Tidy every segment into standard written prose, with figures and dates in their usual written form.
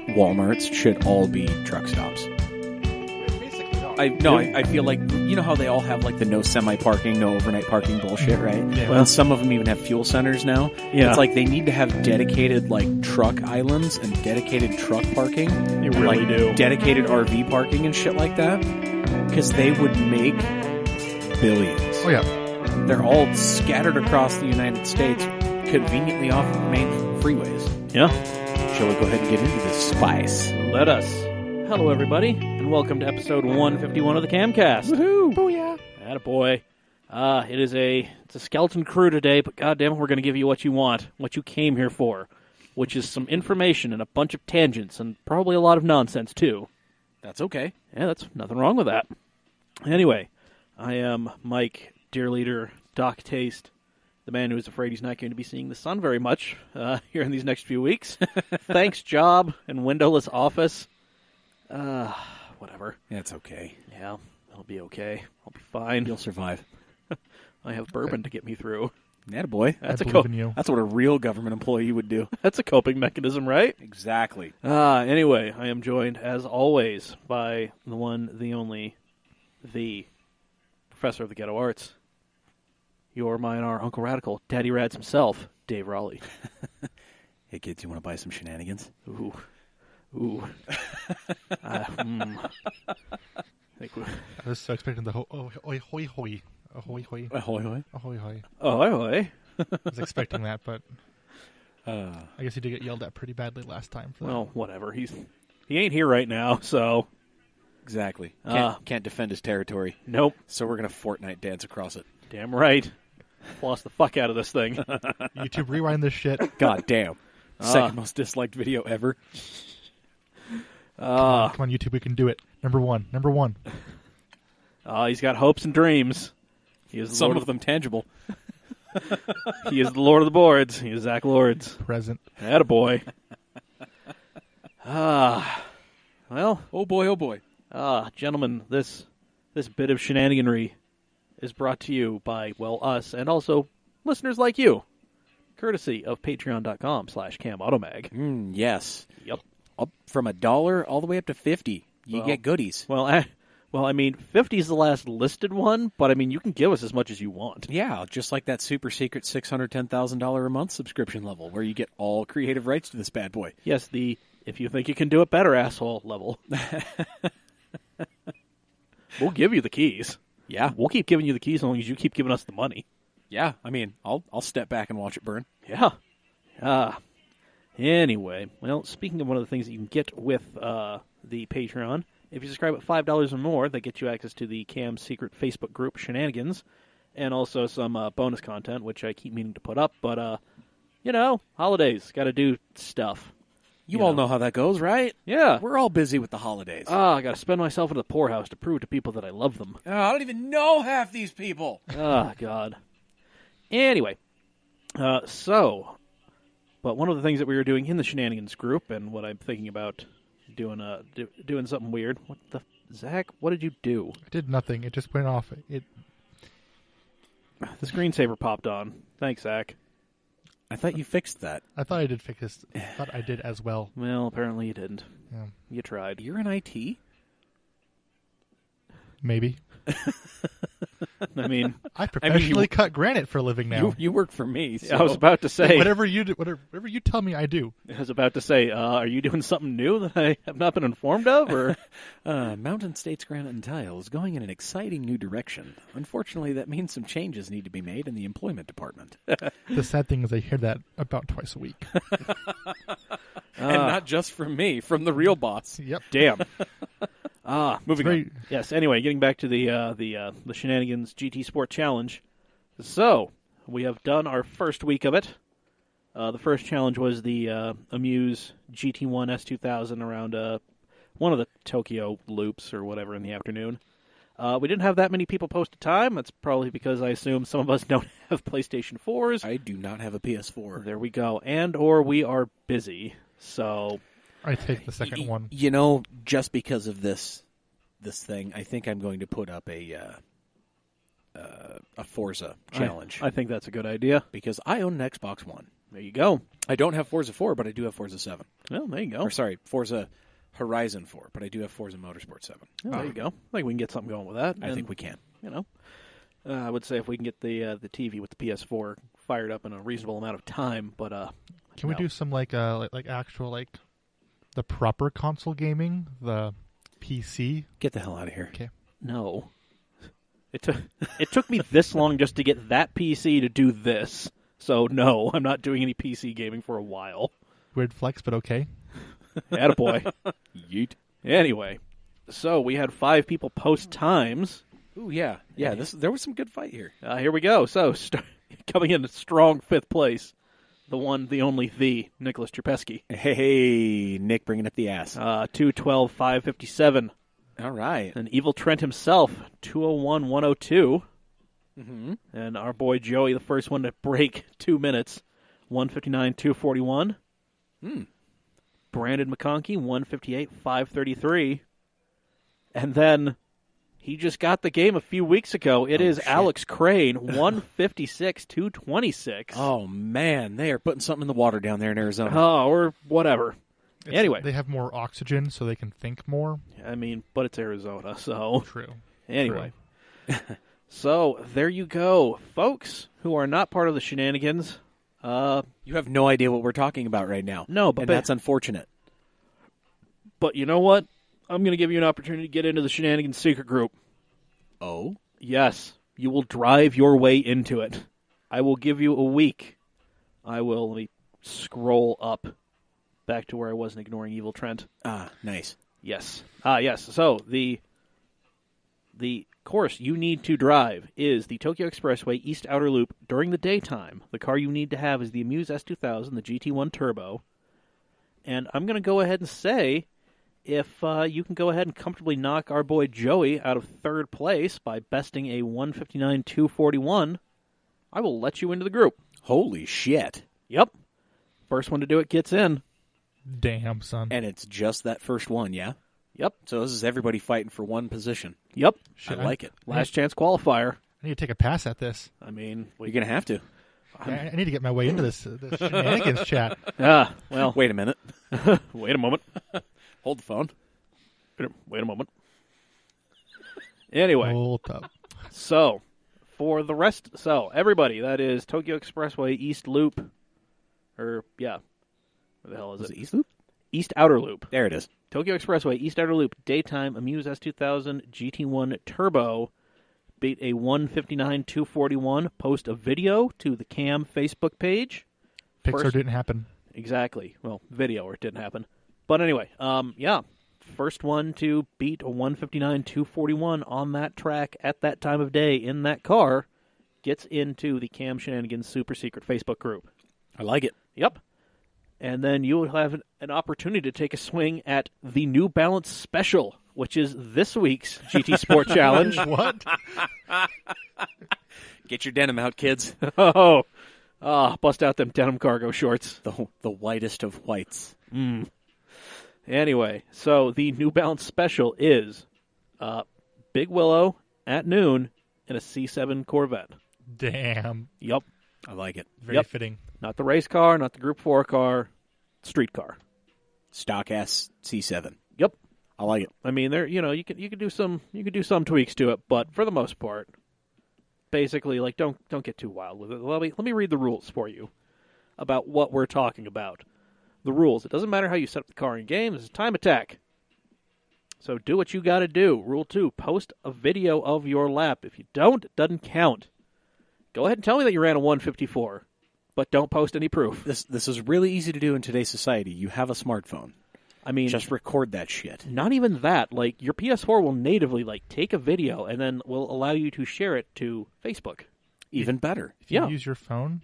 Walmarts should all be truck stops. Basically, I feel like, you know how they all have like the no semi-parking, no overnight parking bullshit, right? Yeah. Well, some of them even have fuel centers now. Yeah. It's like they need to have dedicated like truck islands and dedicated truck parking. They really like, do. Dedicated RV parking and shit like that. Because they would make billions. Oh, yeah. They're all scattered across the United States, conveniently off of main freeways. Yeah. Shall we go ahead and get into this spice? Let us. Hello, everybody, and welcome to episode 151 of the CAMcast. Woohoo! Booyah. Attaboy. It's a skeleton crew today, but goddamn it, we're going to give you what you want, what you came here for, which is some information and a bunch of tangents, and probably a lot of nonsense, too. That's okay. Yeah, that's nothing wrong with that. Anyway, I am Mike, dear leader, Doc Taste, the man who is afraid he's not going to be seeing the sun very much here in these next few weeks. Thanks, job and windowless office. Whatever. That's okay. Yeah, I'll be okay. I'll be fine. You'll survive. I have bourbon to get me through. Attaboy. That's I believe in you. That's what a real government employee would do. That's a coping mechanism, right? Exactly. Anyway, I am joined, as always, by the one, the only, the professor of the ghetto arts. Your, mine, our Uncle Radical, Daddy Rads himself, Dave Raleigh. Hey, kids, you want to buy some shenanigans? Ooh. I think I was so expecting the ahoy hoy hoy. Ahoy hoy. Ahoy, hoy. Ahoy hoy. ahoy. I was expecting that, but Uh, I guess he did get yelled at pretty badly last time for that. Well, whatever. He ain't here right now, so exactly. Ah. Can't defend his territory. nope. So we're going to Fortnite dance across it. Damn right. Floss the fuck out of this thing. YouTube, rewind this shit. God damn. Second most disliked video ever. Come on, YouTube, we can do it. Number one. He's got hopes and dreams. He is the Some Lord of them tangible. He is the Lord of the Boards. He is Zack Lords. Present. Attaboy. Well, Oh boy. gentlemen, this bit of shenaniganry is brought to you by, well, us, and also listeners like you, courtesy of patreon.com/camautomag. Yes. Yep. Up from $1 all the way up to 50. You Well, get goodies. Well, I mean, 50 is the last listed one, but I mean, you can give us as much as you want. Yeah, just like that super secret $610,000 a month subscription level where you get all creative rights to this bad boy. Yes, the if you think you can do it better, asshole level. We'll give you the keys. Yeah. We'll keep giving you the keys as long as you keep giving us the money. Yeah, I mean, I'll step back and watch it burn. Yeah. Anyway, well, speaking of one of the things that you can get with the Patreon, if you subscribe at $5 or more, that gets you access to the Cam secret Facebook group, Shenanigans, and also some bonus content, which I keep meaning to put up, but, holidays, got to do stuff. You all know how that goes, right? Yeah. We're all busy with the holidays. I got to spend myself into the poorhouse to prove to people that I love them. I don't even know half these people. God. Anyway, but one of the things that we were doing in the Shenanigans group, and what I'm thinking about doing something weird. What the Zach? What did you do? I did nothing. It just went off. The screensaver popped on. Thanks, Zach. I thought you fixed that. I thought I did fix this. I thought I did as well. Well, apparently you didn't. Yeah. You tried. You're in IT? Maybe. I mean, I professionally cut granite for a living now. You work for me. So. I was about to say. Whatever you do, whatever you tell me, I do. I was about to say, are you doing something new that I have not been informed of? Or Mountain States Granite and Tile is going in an exciting new direction. Unfortunately, that means some changes need to be made in the employment department. The sad thing is I hear that about twice a week. And not just from me, from the real boss. Yep. damn. Moving very- on. Yes. Anyway, getting back to the Shenanigans GT Sport Challenge. So we have done our first week of it. The first challenge was the Amuse GT1 S2000 around one of the Tokyo loops or whatever in the afternoon. We didn't have that many people post a time. That's probably because I assume some of us don't have PlayStation 4s. I do not have a PS4. There we go. And or we are busy. So I take the second one. You know, just because of this thing, I think I'm going to put up a Forza challenge. I think that's a good idea. Because I own an Xbox One. There you go. I don't have Forza 4, but I do have Forza 7. Well, there you go. Or sorry, Forza Horizon 4, but I do have Forza Motorsport 7. Oh, there you go. I think we can get something going with that. I think we can. I would say if we can get the TV with the PS4 fired up in a reasonable amount of time, but can we do some like actual like the proper console gaming, the PC? Get the hell out of here. Okay. No. It took me this long just to get that PC to do this. So no, I'm not doing any PC gaming for a while. Weird flex, but okay. Attaboy. Yeet. Anyway, so we had 5 people post times. Ooh, yeah. Yeah, there was some good fight here. Here we go. So, coming in strong 5th place, the one, the only, the Nicholas Trapesky. Hey, Nick bringing up the ass. 212, 557. All right. And Evil Trent himself, 201, 102. Mm-hmm. And our boy Joey, the first one to break 2 minutes, 159, 241. Brandon McConkey, 158, 533. And then he just got the game a few weeks ago. It is shit. Alex Crane, 156, 226. Oh, man. They are putting something in the water down there in Arizona. Oh, or whatever. Anyway. They have more oxygen, so they can think more. I mean, but it's Arizona, so. True. Anyway. So, there you go. Folks who are not part of the shenanigans. You have no idea what we're talking about right now. No, but that's unfortunate. But you know what? I'm going to give you an opportunity to get into the shenanigans secret group. Oh? Yes. You will drive your way into it. I will give you a week. Let me scroll up back to where I wasn't ignoring Evil Trent. Nice. Yes. Yes. So, the course you need to drive is the Tokyo Expressway East Outer Loop during the daytime. The car you need to have is the Amuse S2000, the GT1 Turbo. And I'm going to go ahead and say, if you can go ahead and comfortably knock our boy Joey out of 3rd place by besting a 159-241, I will let you into the group. Holy shit. Yep. First one to do it gets in. Damn, son. And it's just that first one, yeah? Yep. So this is everybody fighting for one position. Yep. Shit, I like it. Last chance qualifier. I need to take a pass at this. I mean, You're going to have to. I need to get my way into this shenanigans chat. Well. Wait a minute. Wait a moment. Hold the phone. Wait a moment. Anyway. Hold up. So, for the rest, everybody, that is Tokyo Expressway East Loop, where the hell is Was it? it East Loop? East Outer Loop. There it is. Tokyo Expressway East Outer Loop, daytime, Amuse S2000, GT1 Turbo, beat a 159-241, post a video to the Cam Facebook page. Pixar didn't happen. Exactly. Well, video, or it didn't happen. But anyway, first one to beat a 159-241 on that track at that time of day in that car gets into the Cam Shenanigans Super Secret Facebook group. I like it. Yep. And then you will have an opportunity to take a swing at the New Balance Special, which is this week's GT Sport Challenge. What? Get your denim out, kids. Bust out them denim cargo shorts. The whitest of whites. Anyway, so the New Balance Special is Big Willow at noon in a C7 Corvette. Damn. Yep. I like it. Very fitting. Not the race car, not the Group 4 car, street car. Stock ass C7. Yep. I like it. I mean, there you could do some tweaks to it, but for the most part, basically, like don't get too wild with it. Let me read the rules for you about what we're talking about. The rules. It doesn't matter how you set up the car in game. This is time attack. So do what you got to do. Rule 2, post a video of your lap. If you don't, it doesn't count. Go ahead and tell me that you ran a 154, but don't post any proof. This is really easy to do in today's society. You have a smartphone. I mean, just record that shit. Not even that. Like, your PS4 will natively take a video and then will allow you to share it to Facebook. Even better. If you use your phone,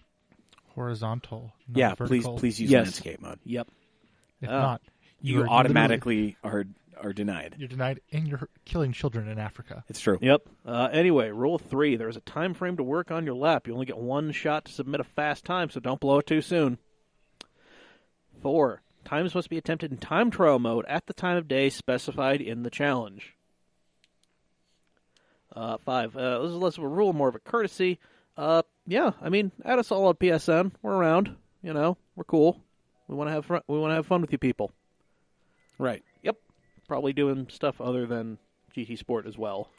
horizontal, not yeah, vertical. please use landscape mode. Yep. If not, you automatically are denied. You're denied, and you're killing children in Africa. It's true. Yep. Anyway, rule 3, there's a time frame to work on your lap. You only get one shot to submit a fast time, so don't blow it too soon. 4, times must be attempted in time trial mode at the time of day specified in the challenge. 5, this is less of a rule, more of a courtesy. I mean, add us all on PSN. We're around. we're cool. We want to have fun. We want to have fun with you people. Right. Yep. Probably doing stuff other than GT Sport as well.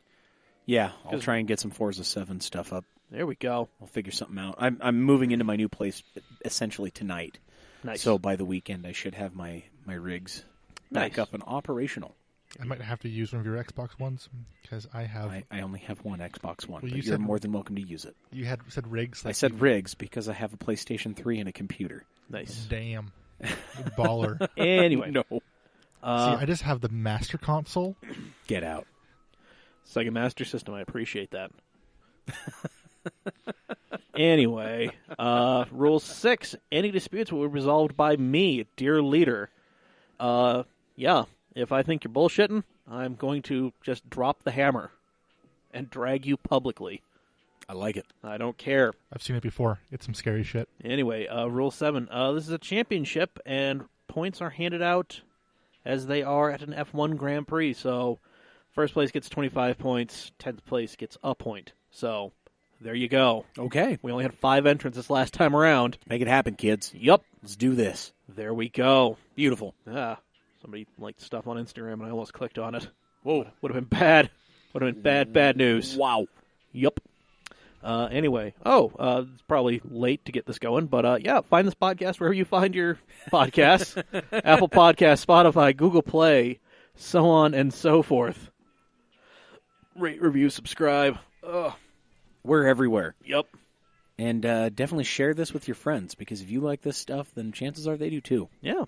Yeah, I'll try and get some Forza 7 stuff up. There we go. I'll figure something out. I'm moving into my new place essentially tonight. Nice. So by the weekend, I should have my rigs back up and operational. I might have to use one of your Xbox ones because I have. I only have one Xbox One, Well, but you're more than welcome to use it. You had said rigs. I said rigs because I have a PlayStation 3 and a computer. Nice. Damn. Baller. Anyway. No. See, I just have the Master Console. Get out. Sega Master System, I appreciate that. Anyway, Rule 6, any disputes will be resolved by me, dear leader. Yeah, if I think you're bullshitting, I'm going to just drop the hammer and drag you publicly. I like it. I don't care. I've seen it before. It's some scary shit. Anyway, Rule 7, this is a championship, and points are handed out as they are at an F1 Grand Prix, so first place gets 25 points, 10th place gets a point. So, there you go. Okay. We only had 5 entrants this last time around. Make it happen, kids. Yup. Let's do this. There we go. Beautiful. Somebody liked stuff on Instagram and I almost clicked on it. Whoa. Would have been bad. Would have been bad news. Wow. Yup. Anyway. It's probably late to get this going, but yeah, find this podcast wherever you find your podcasts. Apple Podcasts, Spotify, Google Play, so on and so forth. Rate, review, subscribe. We're everywhere. Yep. And definitely share this with your friends, because if you like this stuff, then chances are they do too. Yeah.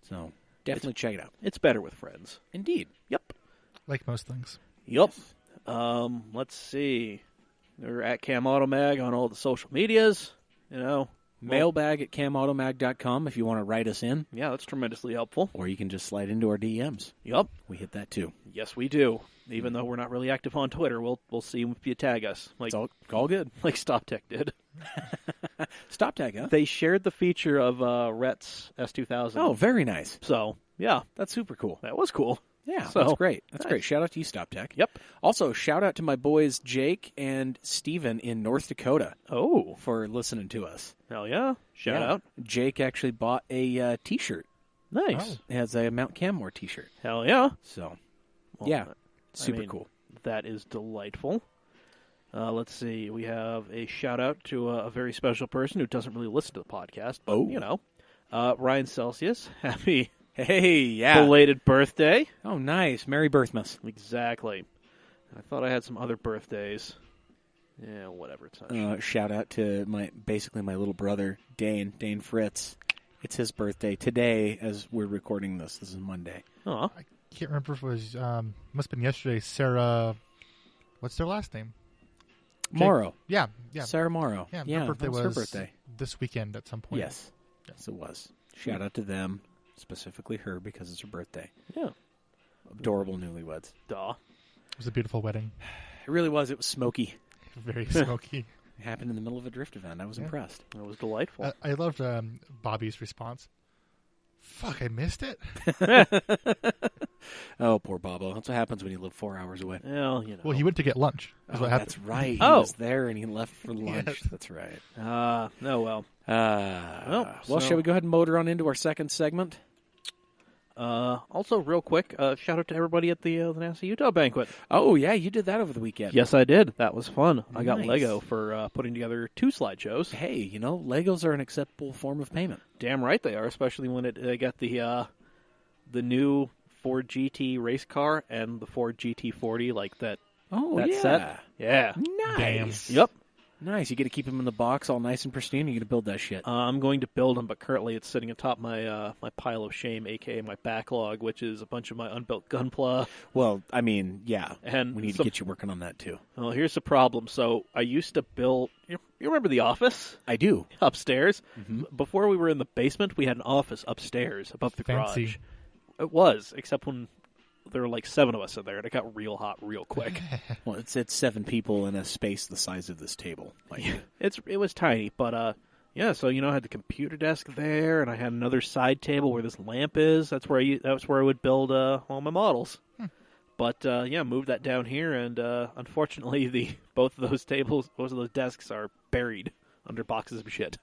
So definitely check it out. It's better with friends. Indeed. Yep. Like most things. Yep. Let's see. We're at CamAutoMag on all the social medias. Mailbag at camautomag.com if you want to write us in. Yeah, that's tremendously helpful. Or you can just slide into our DMs. Yep. We hit that too. Yes, we do. Even though we're not really active on Twitter, we'll see if you tag us. Like, it's all good. Like StopTech did. Stop tag, huh? They shared the feature of Rhett's S2000. Oh, very nice. So, yeah. That's super cool. That was cool. Yeah, So, that's great. That's nice. great. Shout out to you, Stop Tech. Yep. Also, shout out to my boys Jake and Steven in North Dakota Oh. for listening to us. Hell yeah. Shout out. Jake actually bought a T-shirt. Nice. It has a Mount Canmore T-shirt. Hell yeah. So, Well, yeah, I super mean, cool. That is delightful. Let's see. We have a shout-out to a very special person who doesn't really listen to the podcast. But, Ryan Celsius. Happy belated birthday. Oh, nice. Merry Birthmas. Exactly. I thought I had some other birthdays. Yeah, whatever. It's not Shout out to my little brother, Dane Fritz. It's his birthday today as we're recording this. This is Monday. Aw. I can't remember if it was, must have been yesterday, Sarah, what's their last name? Morrow. Yeah. Sarah Morrow. Yeah, her birthday that was her birthday. this weekend at some point. Yes, it was. Shout out to them, specifically her, because it's her birthday. Yeah. Adorable newlyweds. Duh. It was a beautiful wedding. It really was. It was smoky. Very smoky. It happened in the middle of a drift event. I was impressed. That was delightful. I loved Bobby's response. Fuck, I missed it. Oh, poor Bobo. That's what happens when you live 4 hours away. Well, Well, he went to get lunch. Is what happened. That's right. He Oh. was there and he left for lunch. Yes. That's right. Oh, well. Well, so- shall we go ahead and motor on into our second segment? Also, real quick, shout out to everybody at the NASA Utah banquet. Oh, yeah, you did that over the weekend. Yes, I did. That was fun. I got Nice. Lego for putting together 2 slideshows. Hey, Legos are an acceptable form of payment. Damn right they are, especially when they got the new Ford GT race car and the Ford GT40, like that. Oh, that yeah. set. Yeah. Nice. Yep. Nice. You get to keep them in the box all nice and pristine. You get to build that shit. I'm going to build them, but currently it's sitting atop my my pile of shame, a.k.a. my backlog, which is a bunch of my unbuilt Gunpla. Well, I mean, yeah. And we need to get you working on that, too. Well, here's the problem. So I used to build... You remember the office? I do. Upstairs? Mm-hmm. Before we were in the basement, we had an office upstairs above the Fancy. garage. It was, except when there were like 7 of us in there, and it got real hot real quick. Well, it's 7 people in a space the size of this table. Like, It was tiny, but yeah. So I had the computer desk there, and I had another side table where this lamp is. That's where I would build all my models. But yeah, moved that down here, and unfortunately, both of those desks are buried under boxes of shit.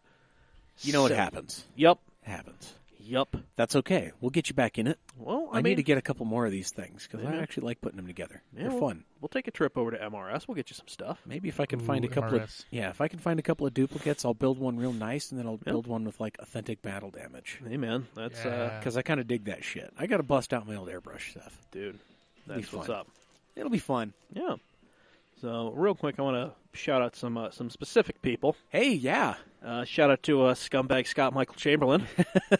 You know what happens. Yep. Happens. Yep. That's okay. We'll get you back in it. Well, I need to get a couple more of these things because I Yeah. actually like putting them together. Yeah, They're fun. We'll take a trip over to MRS. We'll get you some stuff. Maybe if I can find a couple MRS. if I can find a couple of duplicates, I'll build one real nice, and then I'll build one with like authentic battle damage. Hey, man. That's, Yeah. Because I kind of dig that shit. I got to bust out my old airbrush stuff. dude, It'll be that's what's fun. up. It'll be fun. Yeah. So, real quick, I want to shout out some specific people. Hey, yeah. Shout out to scumbag Scott Michael Chamberlain.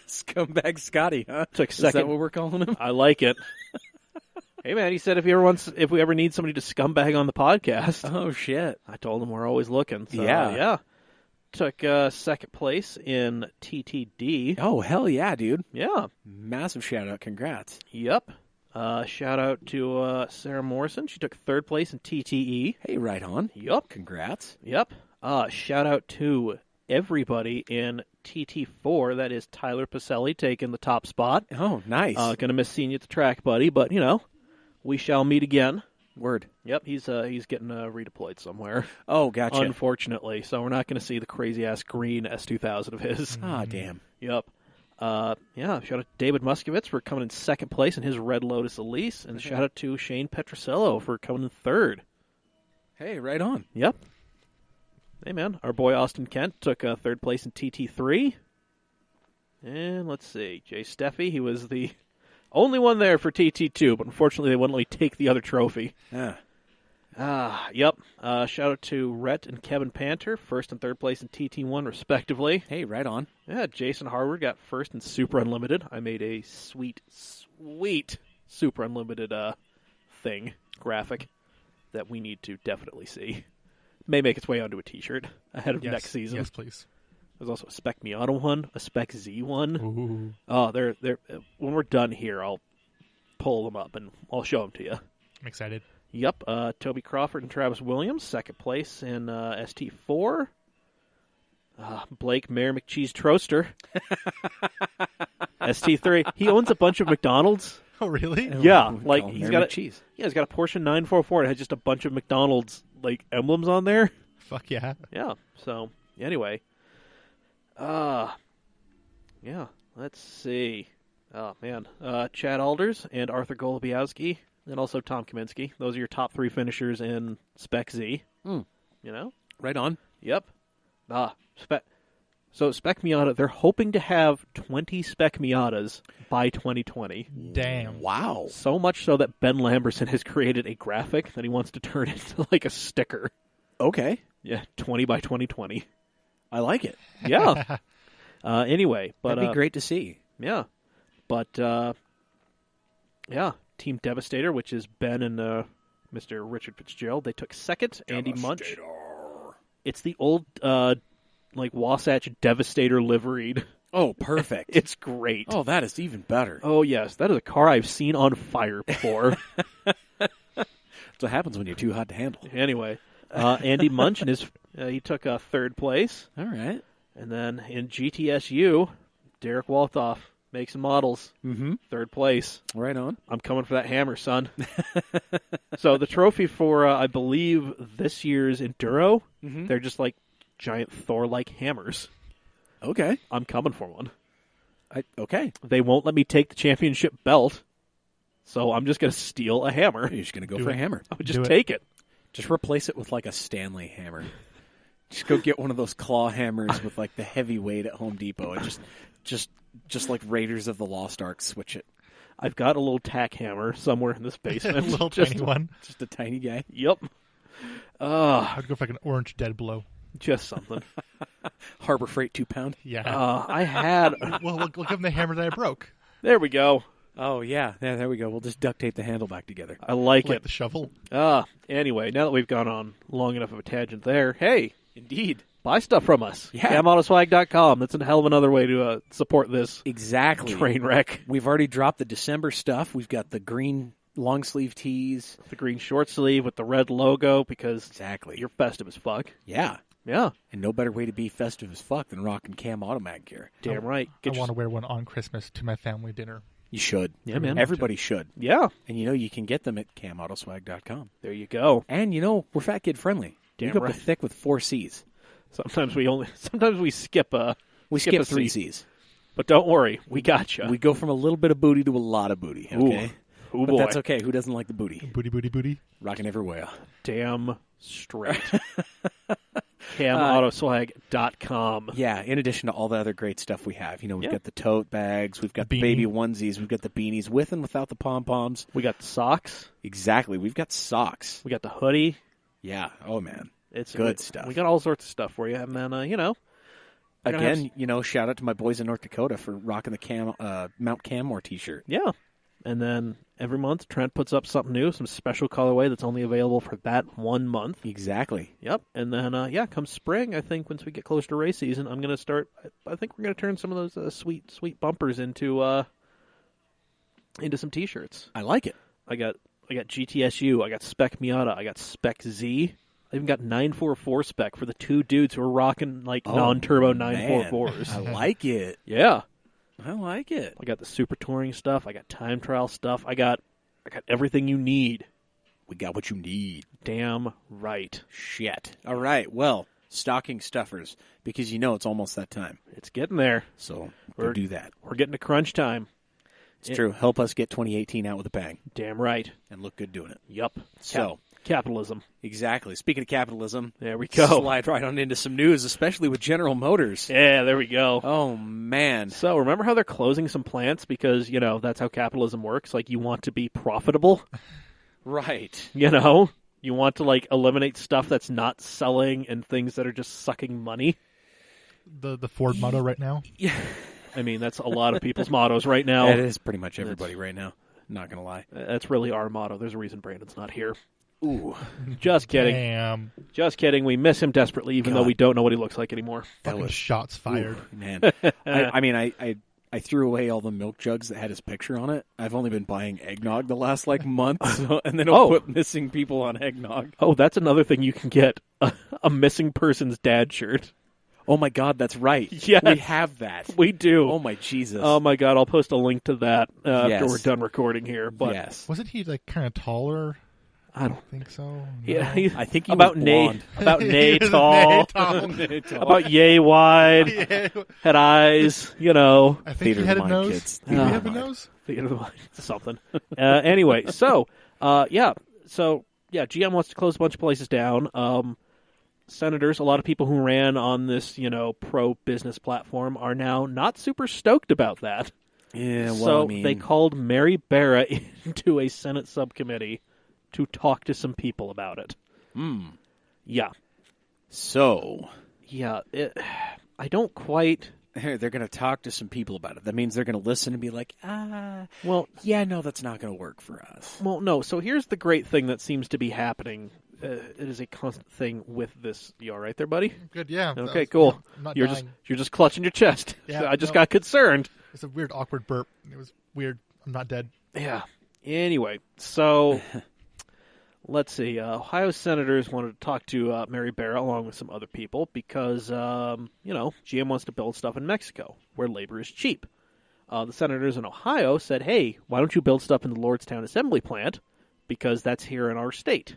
Scumbag Scotty, huh? Took Is second. that what we're calling him? I like it. Hey, man, he said if we ever need somebody to scumbag on the podcast, Oh, shit. I told him we're always looking. So, Yeah. yeah. Took second place in TTD. Oh, hell yeah, dude. Yeah. Massive shout out. Congrats. Yep. Shout out to Sarah Morrison. She took third place in TTE. Hey, right on. Yep. Congrats. Yep. Shout out to everybody in TT4. That is Tyler Pacelli taking the top spot. Oh, nice. Gonna miss seeing you at the track, buddy, but we shall meet again. Word. Yep, he's getting redeployed somewhere. Oh, gotcha. Unfortunately, so we're not going to see the crazy ass green S2000 of his. Ah, damn. Yep. Yeah. Shout out to David Muskowitz for coming in second place in his Red Lotus Elise, and shout out to Shane Petrosello for coming in third. Hey, right on. Yep. Hey man, our boy Austin Kent took third place in TT3. And let's see, Jay Steffi, he was the only one there for TT2, but unfortunately they wouldn't let me take the other trophy. Yeah. Yep. Shout out to Rhett and Kevin Panter, first and third place in TT1 respectively. Hey, right on. Yeah, Jason Harward got first in Super Unlimited. I made a sweet Super Unlimited graphic that we need to definitely see. May make its way onto a T-shirt ahead of next season. Yes, please. There's also a Spec Miata one, a Spec Z one. Ooh. Oh, they're when we're done here, I'll pull them up and I'll show them to you. I'm excited. Yep, Toby Crawford and Travis Williams, second place in ST4. Blake Mayor McCheese Troaster, ST3. He owns a bunch of McDonald's. Oh, really? Yeah, We'll like call him he's Mary got McCheese. he's got a Porsche 944. It has just a bunch of McDonald's like emblems on there. Fuck yeah. Yeah. So anyway, yeah. Let's see. Oh man, Chad Alders and Arthur Golubiowski, and also Tom Kaminsky. Those are your top three finishers in Spec Z. Right on. Yep. So Spec Miata, they're hoping to have 20 Spec Miatas by 2020. Damn. Wow. So much so that Ben Lamberson has created a graphic that he wants to turn into like a sticker. Okay. Yeah, 20 by 2020. I like it. Yeah. Anyway, but That'd be great to see. yeah, but yeah, Team Devastator, which is Ben and Mr. Richard Fitzgerald, they took second. Andy Munch. It's the old like Wasatch Devastator liveried. Oh, perfect. It's great. Oh, that is even better. Oh yes, that is a car I've seen on fire before. That's what happens when you're too hot to handle. Anyway, Andy Munch and he took third place, All right. and then in GTSU, Derek Walthoff makes and models, third place. Right on. I'm coming for that hammer, son. So the trophy for I believe this year's Enduro, they're just like giant Thor-like hammers. Okay. I'm coming for one. Okay. They won't let me take the championship belt, so I'm just going to steal a hammer. You're just going to go Do for it. a hammer. I would just Do it. take it. Just replace it with like a Stanley hammer. Just go get one of those claw hammers with like the heavy weight at Home Depot and just like Raiders of the Lost Ark, switch it. I've got a little tack hammer somewhere in this A basement. little just, tiny one. Just a tiny guy. Yep. I'd go for like an orange dead blow. Just something. Harbor Freight 2-pound. Yeah. I had... Well, we'll give him the hammer that I broke. There we go. Oh, yeah. There we go. We'll just duct tape the handle back together. I like Like it. the shovel. Anyway, now that we've gone on long enough of a tangent there, hey, Indeed. buy stuff from us. Yeah. CAMautoswag.com. That's a hell of another way to support this Exactly. train wreck. We've already dropped the December stuff. We've got the green long sleeve tees. The green short sleeve with the red logo because Exactly. you're festive as fuck. Yeah. Yeah, And no better way to be festive as fuck than rocking Cam Automag gear. damn right. I want to wear one on Christmas to my family dinner. You should. Yeah, man. Everybody should. Yeah, And you can get them at CamAutoswag.com. there you go. And we're fat kid friendly. Damn we go right. up to thick with 4 C's. Sometimes we skip We skip a skip 3 C. C's. But don't worry, we got you. We go from a little bit of booty to a lot of booty, okay? Ooh, But boy. that's okay. Who doesn't like the booty? Booty, booty, booty. Rocking everywhere. Damn straight. CAMautoswag.com. Yeah, in addition to all the other great stuff we have. You know, we've Yeah. got the tote bags, we've got the Beanie. baby onesies, we've got the beanies with and without the pom-poms. We got the socks. Exactly. We've got socks. We got the hoodie. Yeah. Oh, man. It's Good stuff. We got all sorts of stuff for you. And then, we're gonna have Again, you know, shout out to my boys in North Dakota for rocking the Mount Canmore t-shirt. Yeah. And then every month, Trent puts up something new, some special colorway that's only available for that 1 month. Exactly. Yep. And then, come spring, I think once we get close to race season, I'm going to start. I think we're going to turn some of those sweet bumpers into some T-shirts. I like it. I got GTSU. I got Spec Miata. I got Spec Z. I even got 944 Spec for the 2 dudes who are rocking non-turbo 944s. I like it. Yeah. I like it. I got the Super Touring stuff. I got time trial stuff. I got everything you need. We got what you need. Damn right. Shit. All right. Well, stocking stuffers, because you know it's almost that time. It's getting there. So We're- go do that. We're getting to crunch time. It's true. Help us get 2018 out with a bang Damn right. and look good doing it. Yup. So, Capitalism. exactly. Speaking of capitalism, There we go. slide right on into some news, especially with General Motors. Yeah, there we go. Oh, man. So remember how they're closing some plants because, that's how capitalism works? Like, you want to be profitable, Right. You want to, eliminate stuff that's not selling and things that are just sucking money. The Ford motto right now. Yeah. I mean, that's a lot of people's mottos right now. It is pretty much everybody right now. Not going to lie. That's really our motto. There's a reason Brandon's not here. Ooh. Just kidding. Damn. Just kidding. We miss him desperately, even though God. we don't know what he looks like anymore. That Fucking was shots fired. Ooh, man. I threw away all the milk jugs that had his picture on it. I've only been buying eggnog the last month, and then I'll put missing people on eggnog. Oh, that's another thing you can get. A missing person's dad shirt. Oh my God, that's right. Yes. We have that. We do. Oh my Jesus. Oh my God, I'll post a link to that after Yes. we're done recording here. But yes. Wasn't he kind of taller? I don't think so. Yeah, No? he's I think he about was nay blonde. about nay He was tall, nay tall. about yay wide, Yeah. had eyes, I think Theater he of had the a mind, nose. kids. Did he Theater have of a the mind. nose? Theater of the mind, something. Anyway, so GM wants to close a bunch of places down. Senators, a lot of people who ran on this, pro-business platform are now not super stoked about that. Yeah, well, So I mean, they called Mary Barra into a Senate subcommittee to talk to some people about it. Yeah. So Yeah. I don't quite... they're going to talk to some people about it. That means they're going to listen and be like, Well, yeah, no, that's not going to work for us. Well, no. So here's the great thing that seems to be happening. It is a constant thing with this. You all right there, buddy? Good, yeah. Okay, cool. I'm not You're dying. just clutching your chest. Yeah, I just no. got concerned. It's a weird, awkward burp. It was weird. I'm not dead. Yeah. Anyway, so let's see. Ohio senators wanted to talk to Mary Barra along with some other people because GM wants to build stuff in Mexico where labor is cheap. The senators in Ohio said, "Hey, why don't you build stuff in the Lordstown assembly plant because that's here in our state."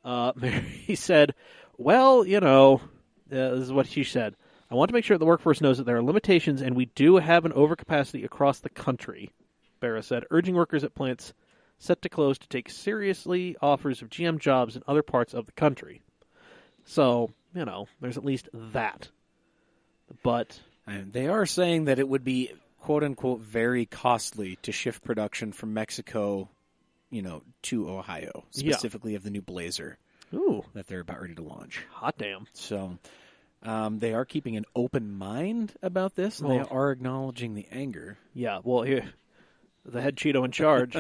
Mary said, well, this is what she said. I want to make sure the workforce knows that there are limitations and we do have an overcapacity across the country, Barra said, urging workers at plants set to close to take seriously offers of GM jobs in other parts of the country. So, there's at least that. But And they are saying that it would be, quote-unquote, very costly to shift production from Mexico, to Ohio, specifically of the new Blazer ooh, that they're about ready to launch. hot damn. So they are keeping an open mind about this, and they Well- are acknowledging the anger. Yeah, well, here, the head Cheeto in charge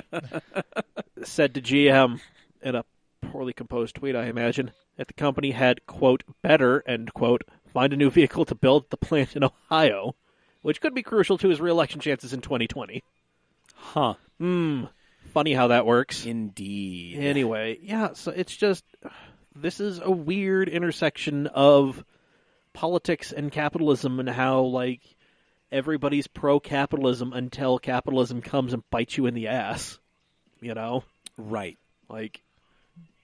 said to GM in a poorly composed tweet, I imagine, that the company had, quote, better, end quote, find a new vehicle to build at the plant in Ohio, which could be crucial to his re-election chances in 2020. Huh. Funny how that works. Indeed. Anyway, yeah, so it's just, this is a weird intersection of politics and capitalism and how, everybody's pro-capitalism until capitalism comes and bites you in the ass, Right.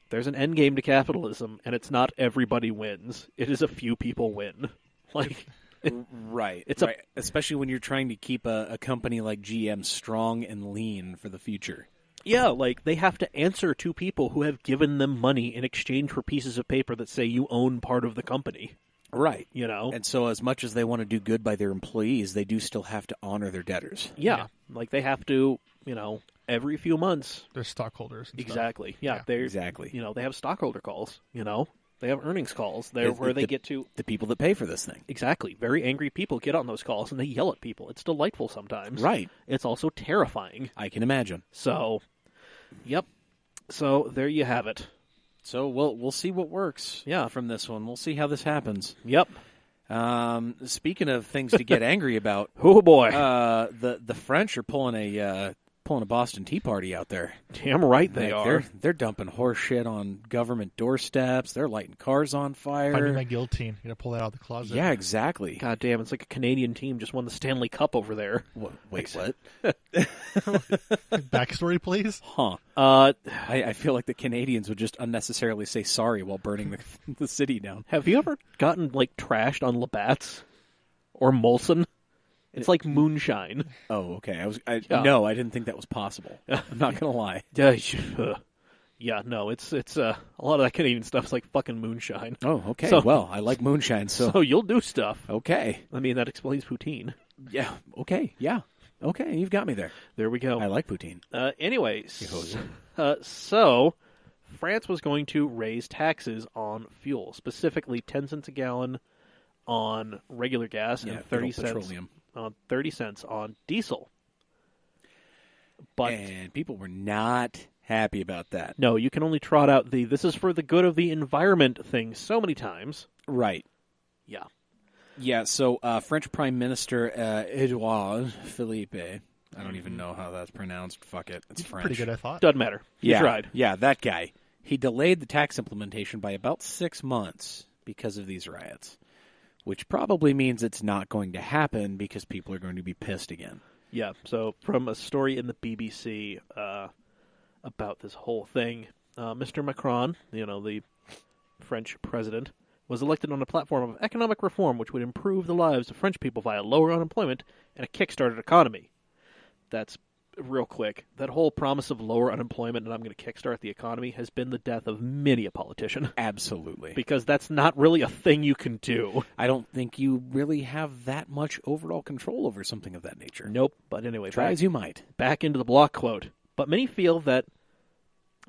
There's an end game to capitalism, and it's not everybody wins. It is a few people win. Right. It's right. Especially when you're trying to keep a company like GM strong and lean for the future. Yeah, like they have to answer to people who have given them money in exchange for pieces of paper that say you own part of the company. Right. You know? And so as much as they want to do good by their employees, they do still have to honor their debtors. Yeah. Like they have to, every few months. They're stockholders. And Exactly. Yeah. Yeah. They're Exactly. They have stockholder calls, They have earnings calls. They're where they get to the people that pay for this thing. Exactly. Very angry people get on those calls and they yell at people. It's delightful sometimes. Right. It's also terrifying. I can imagine. So, yep. So there you have it. So we'll see what works. Yeah. From this one, we'll see how this happens. Yep. Speaking of things to get angry about, Oh boy. the French are pulling a Boston Tea Party out there. Damn right they Like, are. They're dumping horse shit on government doorsteps. They're lighting cars on fire. Finding my guillotine. You gotta pull that out of the closet. Yeah, exactly. God damn, it's like a Canadian team just won the Stanley Cup over there. Wait, what? Backstory, please. Huh. I feel like the Canadians would just unnecessarily say sorry while burning the city down. Have you ever gotten trashed on Labatt's or Molson? It's like moonshine. Oh, okay. Yeah. No, I didn't think that was possible. I'm not gonna lie. Yeah, no, it's a lot of that Canadian stuff's like fucking moonshine. Oh, okay. So- Well, I like moonshine, So you'll do stuff. okay. I mean, that explains poutine. Yeah. Okay. Yeah. Okay. You've got me there. There we go. I like poutine. Anyways, so France was going to raise taxes on fuel, specifically 10 cents a gallon on regular gas Yeah, and 30 good old cents petroleum. 30 cents on diesel. But And people were not happy about that. no, you can only trot out the "this is for the good of the environment" thing so many times. Right. Yeah. Yeah, so French Prime Minister Edouard Philippe, I don't even know how that's pronounced. Fuck it. It's French. Pretty good, I thought. Doesn't matter. You Yeah, tried. Yeah, that guy. He delayed the tax implementation by about 6 months because of these riots, which probably means it's not going to happen because people are going to be pissed again. Yeah, so from a story in the BBC about this whole thing, Mr. Macron, the French president, was elected on a platform of economic reform which would improve the lives of French people via lower unemployment and a kick-started economy. That's real quick. That whole promise of lower unemployment and I'm going to kickstart the economy has been the death of many a politician. Absolutely. Because that's not really a thing you can do. I don't think you really have that much overall control over something of that nature. Nope. But anyway, Try as you might. back into the block quote. But many feel that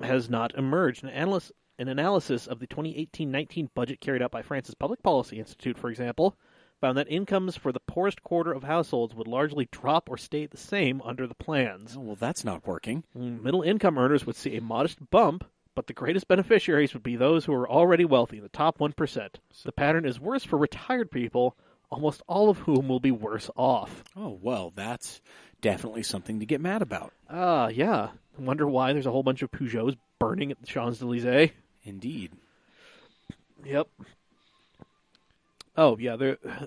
has not emerged. An analysis of the 2018-19 budget carried out by France's Public Policy Institute, for example, found that incomes for the poorest quarter of households would largely drop or stay the same under the plans. Oh, well, that's not working. Middle-income earners would see a modest bump, but the greatest beneficiaries would be those who are already wealthy, the top 1%. The pattern is worse for retired people, almost all of whom will be worse off. Oh, well, that's definitely something to get mad about. Yeah. I wonder why there's a whole bunch of Peugeots burning at the Champs-Elysees. Indeed. Yep. Oh, yeah,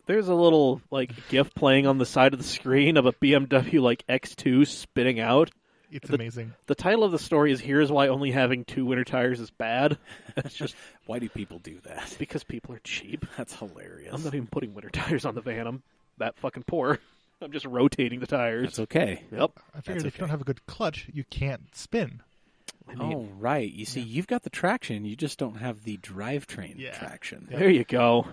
there's a little, GIF playing on the side of the screen of a BMW, X2 spinning out. It's amazing. The title of the story is "Here's Why Only Having 2 Winter Tires is Bad." It's just Why do people do that? because people are cheap. That's hilarious. I'm not even putting winter tires on the van. I'm that fucking poor. I'm just rotating the tires. That's okay. Yep. I figured That's if you don't have a good clutch, you can't spin. I mean, Oh, right. You see, you've got the traction. You just don't have the drivetrain Yeah. traction. there you go.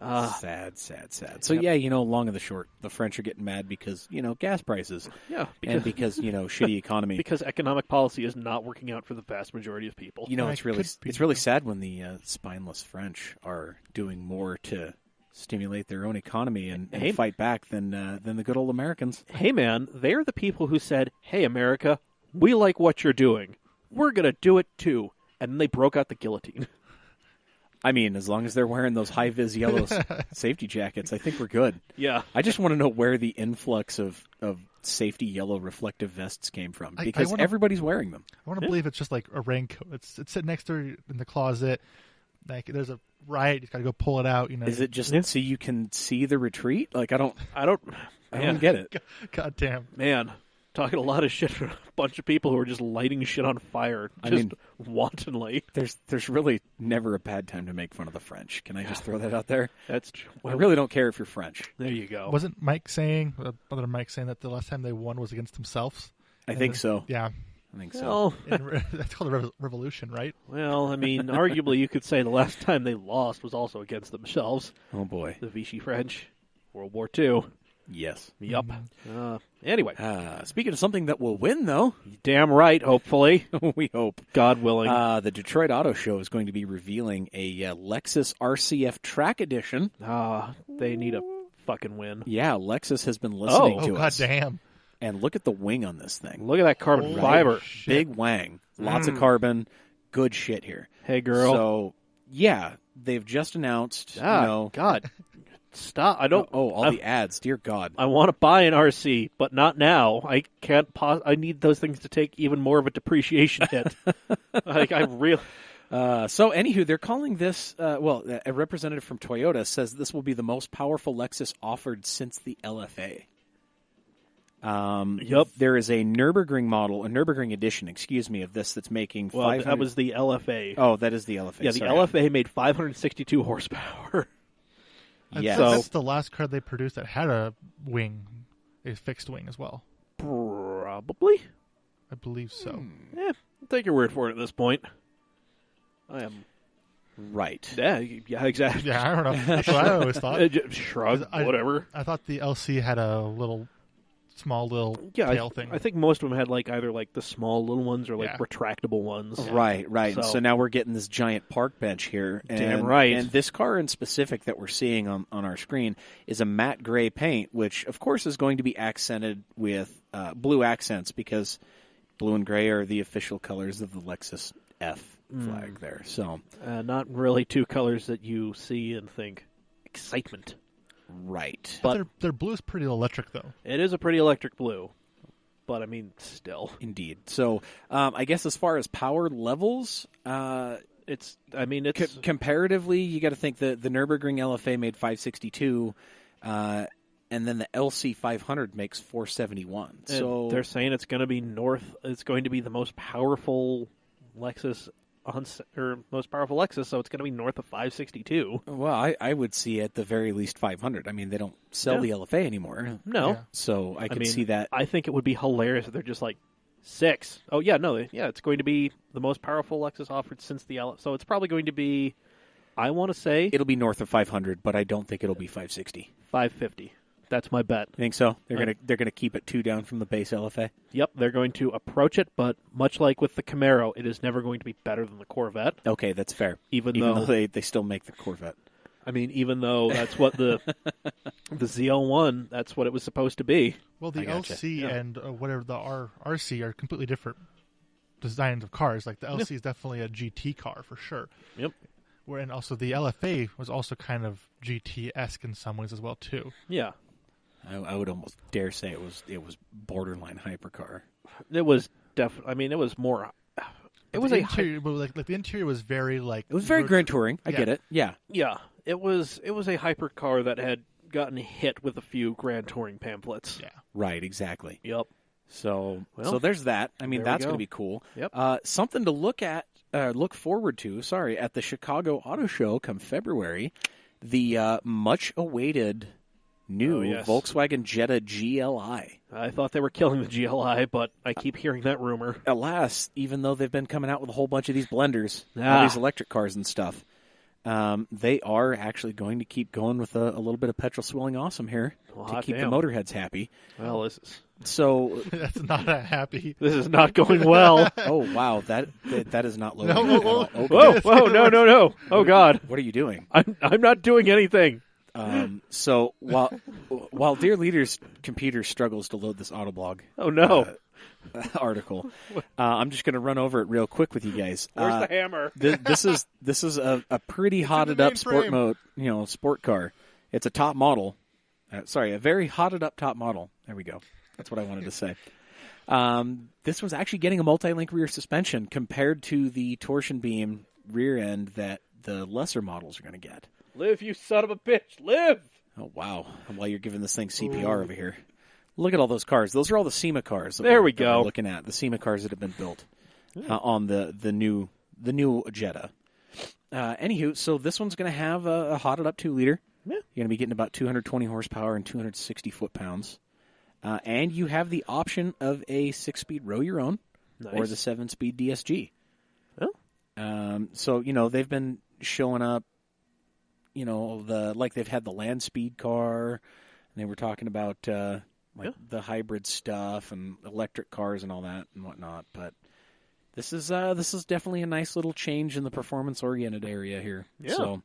Sad. So, yeah, long and the short, the French are getting mad because, gas prices. Yeah, And because, shitty economy. because economic policy is not working out for the vast majority of people. It's really could be. it's really sad when the spineless French are doing more to stimulate their own economy and Hey. fight back than the good old Americans. Hey, man, they're the people who said, "Hey, America, we like what you're doing. We're going to do it too." And then they broke out the guillotine. I mean, as long as they're wearing those high-vis yellow safety jackets, I think we're good. Yeah. I just want to know where the influx of safety yellow reflective vests came from, because everybody's wearing them. I want to believe it's just like a raincoat. It's sitting next to her in the closet. Like there's a riot, you got to go pull it out. Is it just so you can see the retreat? I don't Man. get it. God damn. Man, talking a lot of shit for a bunch of people who are just lighting shit on fire, wantonly. There's really never a bad time to make fun of the French. Can I just throw that out there? That's true. I really don't care if you're French. There you go. Wasn't Mike saying that the last time they won was against themselves? I think so. Yeah. I think so. Well, That's called a revolution, right? well, I mean, arguably you could say the last time they lost was also against themselves. Oh, boy. The Vichy French, World War II. Yes. Yup. Anyway. Speaking of something that will win, though. Damn right, hopefully. We hope. God willing. The Detroit Auto Show is going to be revealing a Lexus RCF Track Edition. They need a fucking win. Yeah, Lexus has been listening to God us. damn. And look at the wing on this thing. Look at that carbon fiber. Big wang. Lots of carbon. Good shit here. Hey, girl. So, yeah, they've just announced, God. Stop. I don't. all the ads. Dear God. I want to buy an RC, but not now. I can't I need those things to take even more of a depreciation hit. I really... So, anywho, they're calling this, a representative from Toyota says this will be the most powerful Lexus offered since the LFA. Yep. There is a Nürburgring edition, of this that's making 500... that was the LFA. Oh, that is the LFA. Yeah, the LFA made 562 horsepower. Yeah. That's the last car they produced that had a fixed wing as well. Probably. I believe so. I'll take your word for it at this point. I am... Right. Yeah, exactly. Yeah, I don't know. That's what I always thought. Shrug, whatever. I thought the LC had a small little tail thing. I think most of them had either the small little ones or retractable ones. Right. So now we're getting this giant park bench here. And, Damn right. And this car in specific that we're seeing on our screen is a matte gray paint, which of course is going to be accented with blue accents because blue and gray are the official colors of the Lexus F flag there. So not really two colors that you see and think excitement. Right. But their blue is pretty electric, though. It is a pretty electric blue. But, I mean, still. Indeed. So, I guess as far as power levels, it's comparatively, you got to think the Nürburgring LFA made 562, and then the LC 500 makes 471. So they're saying it's going to be It's going to be the most powerful Lexus most powerful Lexus, so it's going to be north of 562. Well, I would see at the very least 500. I mean, they don't sell the LFA anymore. No. Yeah. So I can see that. I think it would be hilarious if they're just 6. Oh, yeah, no. Yeah, it's going to be the most powerful Lexus offered since the LFA. So it's probably going to be, I want to say... It'll be north of 500, but I don't think it'll be 560. 550. That's my bet. Think so? They're gonna keep it 2 down from the base LFA? Yep, they're going to approach it, but much like with the Camaro, it is never going to be better than the Corvette. Okay, that's fair. Even though they still make the Corvette. I mean, even though that's what the ZL1, that's what it was supposed to be. Well, the LC and whatever the RC are completely different designs of cars. The LC is definitely a GT car for sure. Yep. And also the LFA was also kind of GT-esque in some ways as well too. Yeah. I would almost dare say it was borderline hypercar. It was definitely. I mean, it was more. It was the interior, but the interior was very It was very Grand Touring. I get it. Yeah. Yeah. It was a hypercar that had gotten hit with a few Grand Touring pamphlets. Yeah. Right. Exactly. Yep. So there's that. I mean, that's going to be cool. Yep. Something to look forward to. Sorry, at the Chicago Auto Show come February, the much awaited new Volkswagen Jetta GLI. I thought they were killing the GLI, but I keep hearing that rumor. Alas, even though they've been coming out with a whole bunch of these blenders, all these electric cars and stuff, they are actually going to keep going with a little bit of petrol swilling awesome here to keep the motorheads happy. Well, this is... So that's not that happy. This is not going well. Oh wow, that is not loaded. No, whoa, no! Oh God, what are you doing? I'm not doing anything. So while Dear Leader's computer struggles to load this Autoblog, article, I'm just going to run over it real quick with you guys. Where's the hammer? This is a pretty hotted up sport mode, sport car. It's a top model. A very hotted up top model. There we go. That's what I wanted to say. This was actually getting a multi-link rear suspension compared to the torsion beam rear end that the lesser models are going to get. Live, you son of a bitch, live! Oh, wow. While you're giving this thing CPR over here. Look at all those cars. Those are all the SEMA cars. There we go. We're looking at the SEMA cars that have been built on the new Jetta. Anywho, so this one's going to have a hotted up 2-liter. Yeah. You're going to be getting about 220 horsepower and 260 foot-pounds. And you have the option of a 6-speed row your own or the 7-speed DSG. Oh. So, they've been showing up, like they've had the land speed car, and they were talking about the hybrid stuff and electric cars and all that and whatnot. But this is definitely a nice little change in the performance-oriented area here. Yeah. So,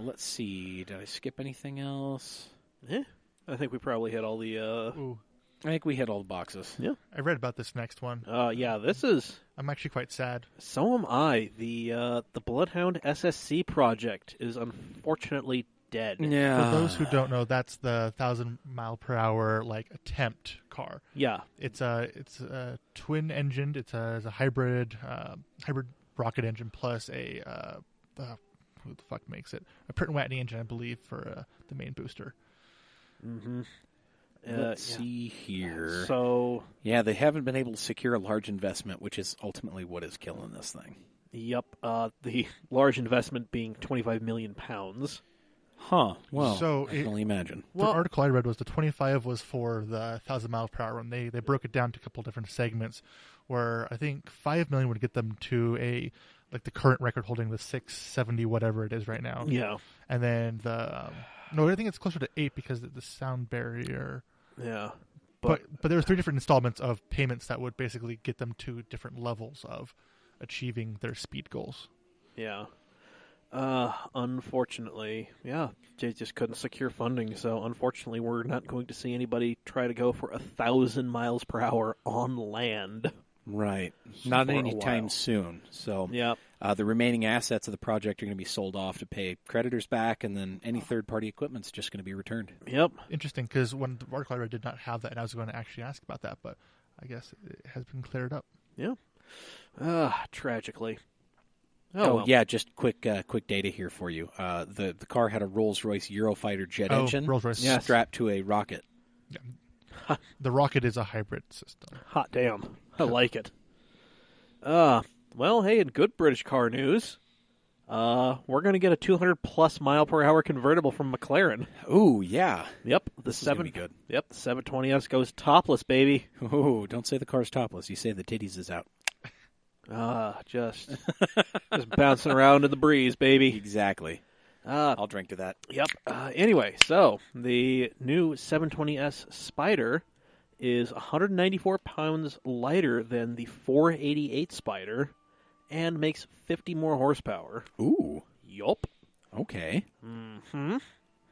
let's see. Did I skip anything else? Yeah. I think we probably hit all the... I think we hit all the boxes. Yeah. I read about this next one. Yeah, this is... I'm actually quite sad. So am I. The Bloodhound SSC project is unfortunately dead. Yeah. For those who don't know, that's the 1,000-mile-per-hour attempt car. Yeah. It's a twin engined. It's a hybrid rocket engine plus a who the fuck makes it? A Pratt & Whitney engine, I believe, for the main booster. Mm-hmm. Let's see here. So, yeah, they haven't been able to secure a large investment, which is ultimately what is killing this thing. Yep. The large investment being £25 million. Huh. Well, so I can only imagine. The article I read was the 25 was for the 1,000 miles per hour, and they broke it down to a couple different segments, where I think 5 million would get them to the current record holding the 670 whatever it is right now. Yeah. And then no, I think it's closer to 8 because of the sound barrier. Yeah. But there were 3 different installments of payments that would basically get them to different levels of achieving their speed goals. Yeah. Unfortunately, they just couldn't secure funding, so unfortunately we're not going to see anybody try to go for 1,000 miles per hour on land. Right. Not For a anytime while. soon. So Yep. the remaining assets of the project are going to be sold off to pay creditors back, and then any third-party equipment's just going to be returned. Yep. Interesting, because when the article I read did not have that, and I was going to actually ask about that, but I guess it has been cleared up. Yeah. Tragically. Oh, well. yeah, just quick data here for you. The car had a Rolls-Royce Eurofighter jet engine Rolls-Royce. Yes. strapped to a rocket. Yeah. The rocket is a hybrid system. Hot damn. I like it. Well, hey, in good British car news, we're going to get a 200-plus mile per hour convertible from McLaren. Ooh, yeah. Yep. This is gonna be good. Yep, the 720S goes topless, baby. Ooh, don't say the car's topless. You say the titties is out. Just bouncing around in the breeze, baby. Exactly. I'll drink to that. Yep. Anyway, so the new 720S Spider is 194 pounds lighter than the 488 Spider and makes 50 more horsepower. Ooh. Yup. Okay. Mm-hmm.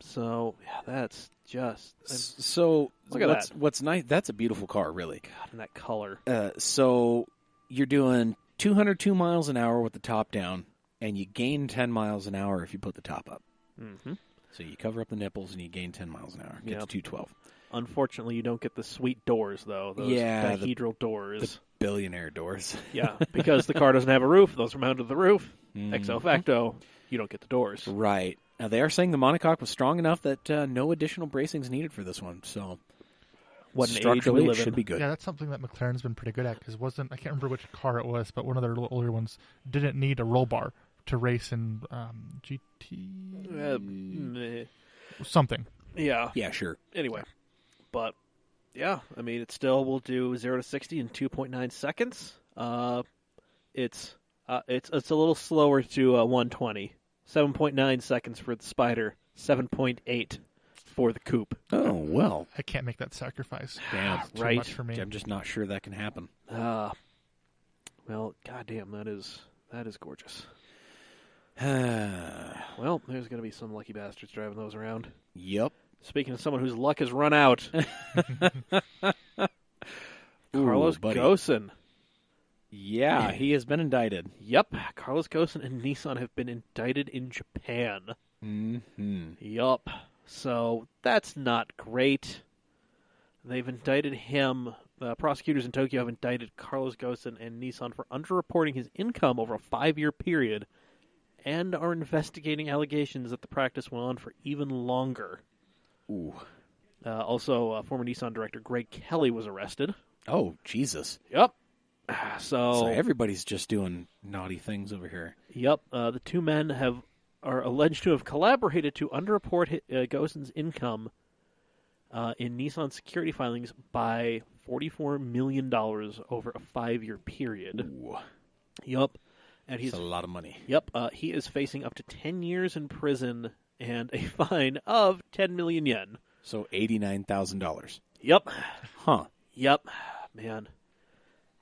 So, that's just... So, Look at that. What's nice, that's a beautiful car, really. God, and that color. So, you're doing 202 miles an hour with the top down, and you gain 10 miles an hour if you put the top up. Mm-hmm. So you cover up the nipples and you gain 10 miles an hour. Gets Yep. 212. Unfortunately, you don't get the sweet doors, though. Those Yeah, dihedral doors. The billionaire doors. Yeah, because the car doesn't have a roof. Those are mounted to the roof. Mhm. Exo facto, you don't get the doors. Right. Now, they are saying the monocoque was strong enough that no additional bracing is needed for this one. So What an age structurally, we it live should in. be good. Yeah, that's something that McLaren's been pretty good at, because I can't remember which car it was, but one of their older ones didn't need a roll bar to race in GT... something. Yeah. Yeah, sure. Anyway, but yeah, I mean, it still will do 0 to 60 in 2.9 seconds. It's a little slower to 120. 7.9 seconds for the Spider. 7.8 for the Coupe. Oh, well. I can't make that sacrifice. Damn. It's too Right. much for me. I'm just not sure that can happen. Well, goddamn, that is gorgeous. Well, there's going to be some lucky bastards driving those around. Yep. Speaking of someone whose luck has run out, Carlos buddy. Ghosn. Yeah, he has been indicted. Yep, Carlos Ghosn and Nissan have been indicted in Japan. Mm-hmm. Yup. So that's not great. They've indicted him. Prosecutors in Tokyo have indicted Carlos Ghosn and Nissan for underreporting his income over a 5-year period and are investigating allegations that the practice went on for even longer. Ooh. Also, former Nissan director Greg Kelly was arrested. Oh, Jesus. Yep. So everybody's just doing naughty things over here. Yep. The two men are alleged to have collaborated to underreport Gosen's income in Nissan security filings by $44 million over a 5-year period. Ooh. Yep. And That's a lot of money. Yep. He is facing up to 10 years in prison and a fine of 10 million yen. So $89,000. Yep. Huh. Yep. Man.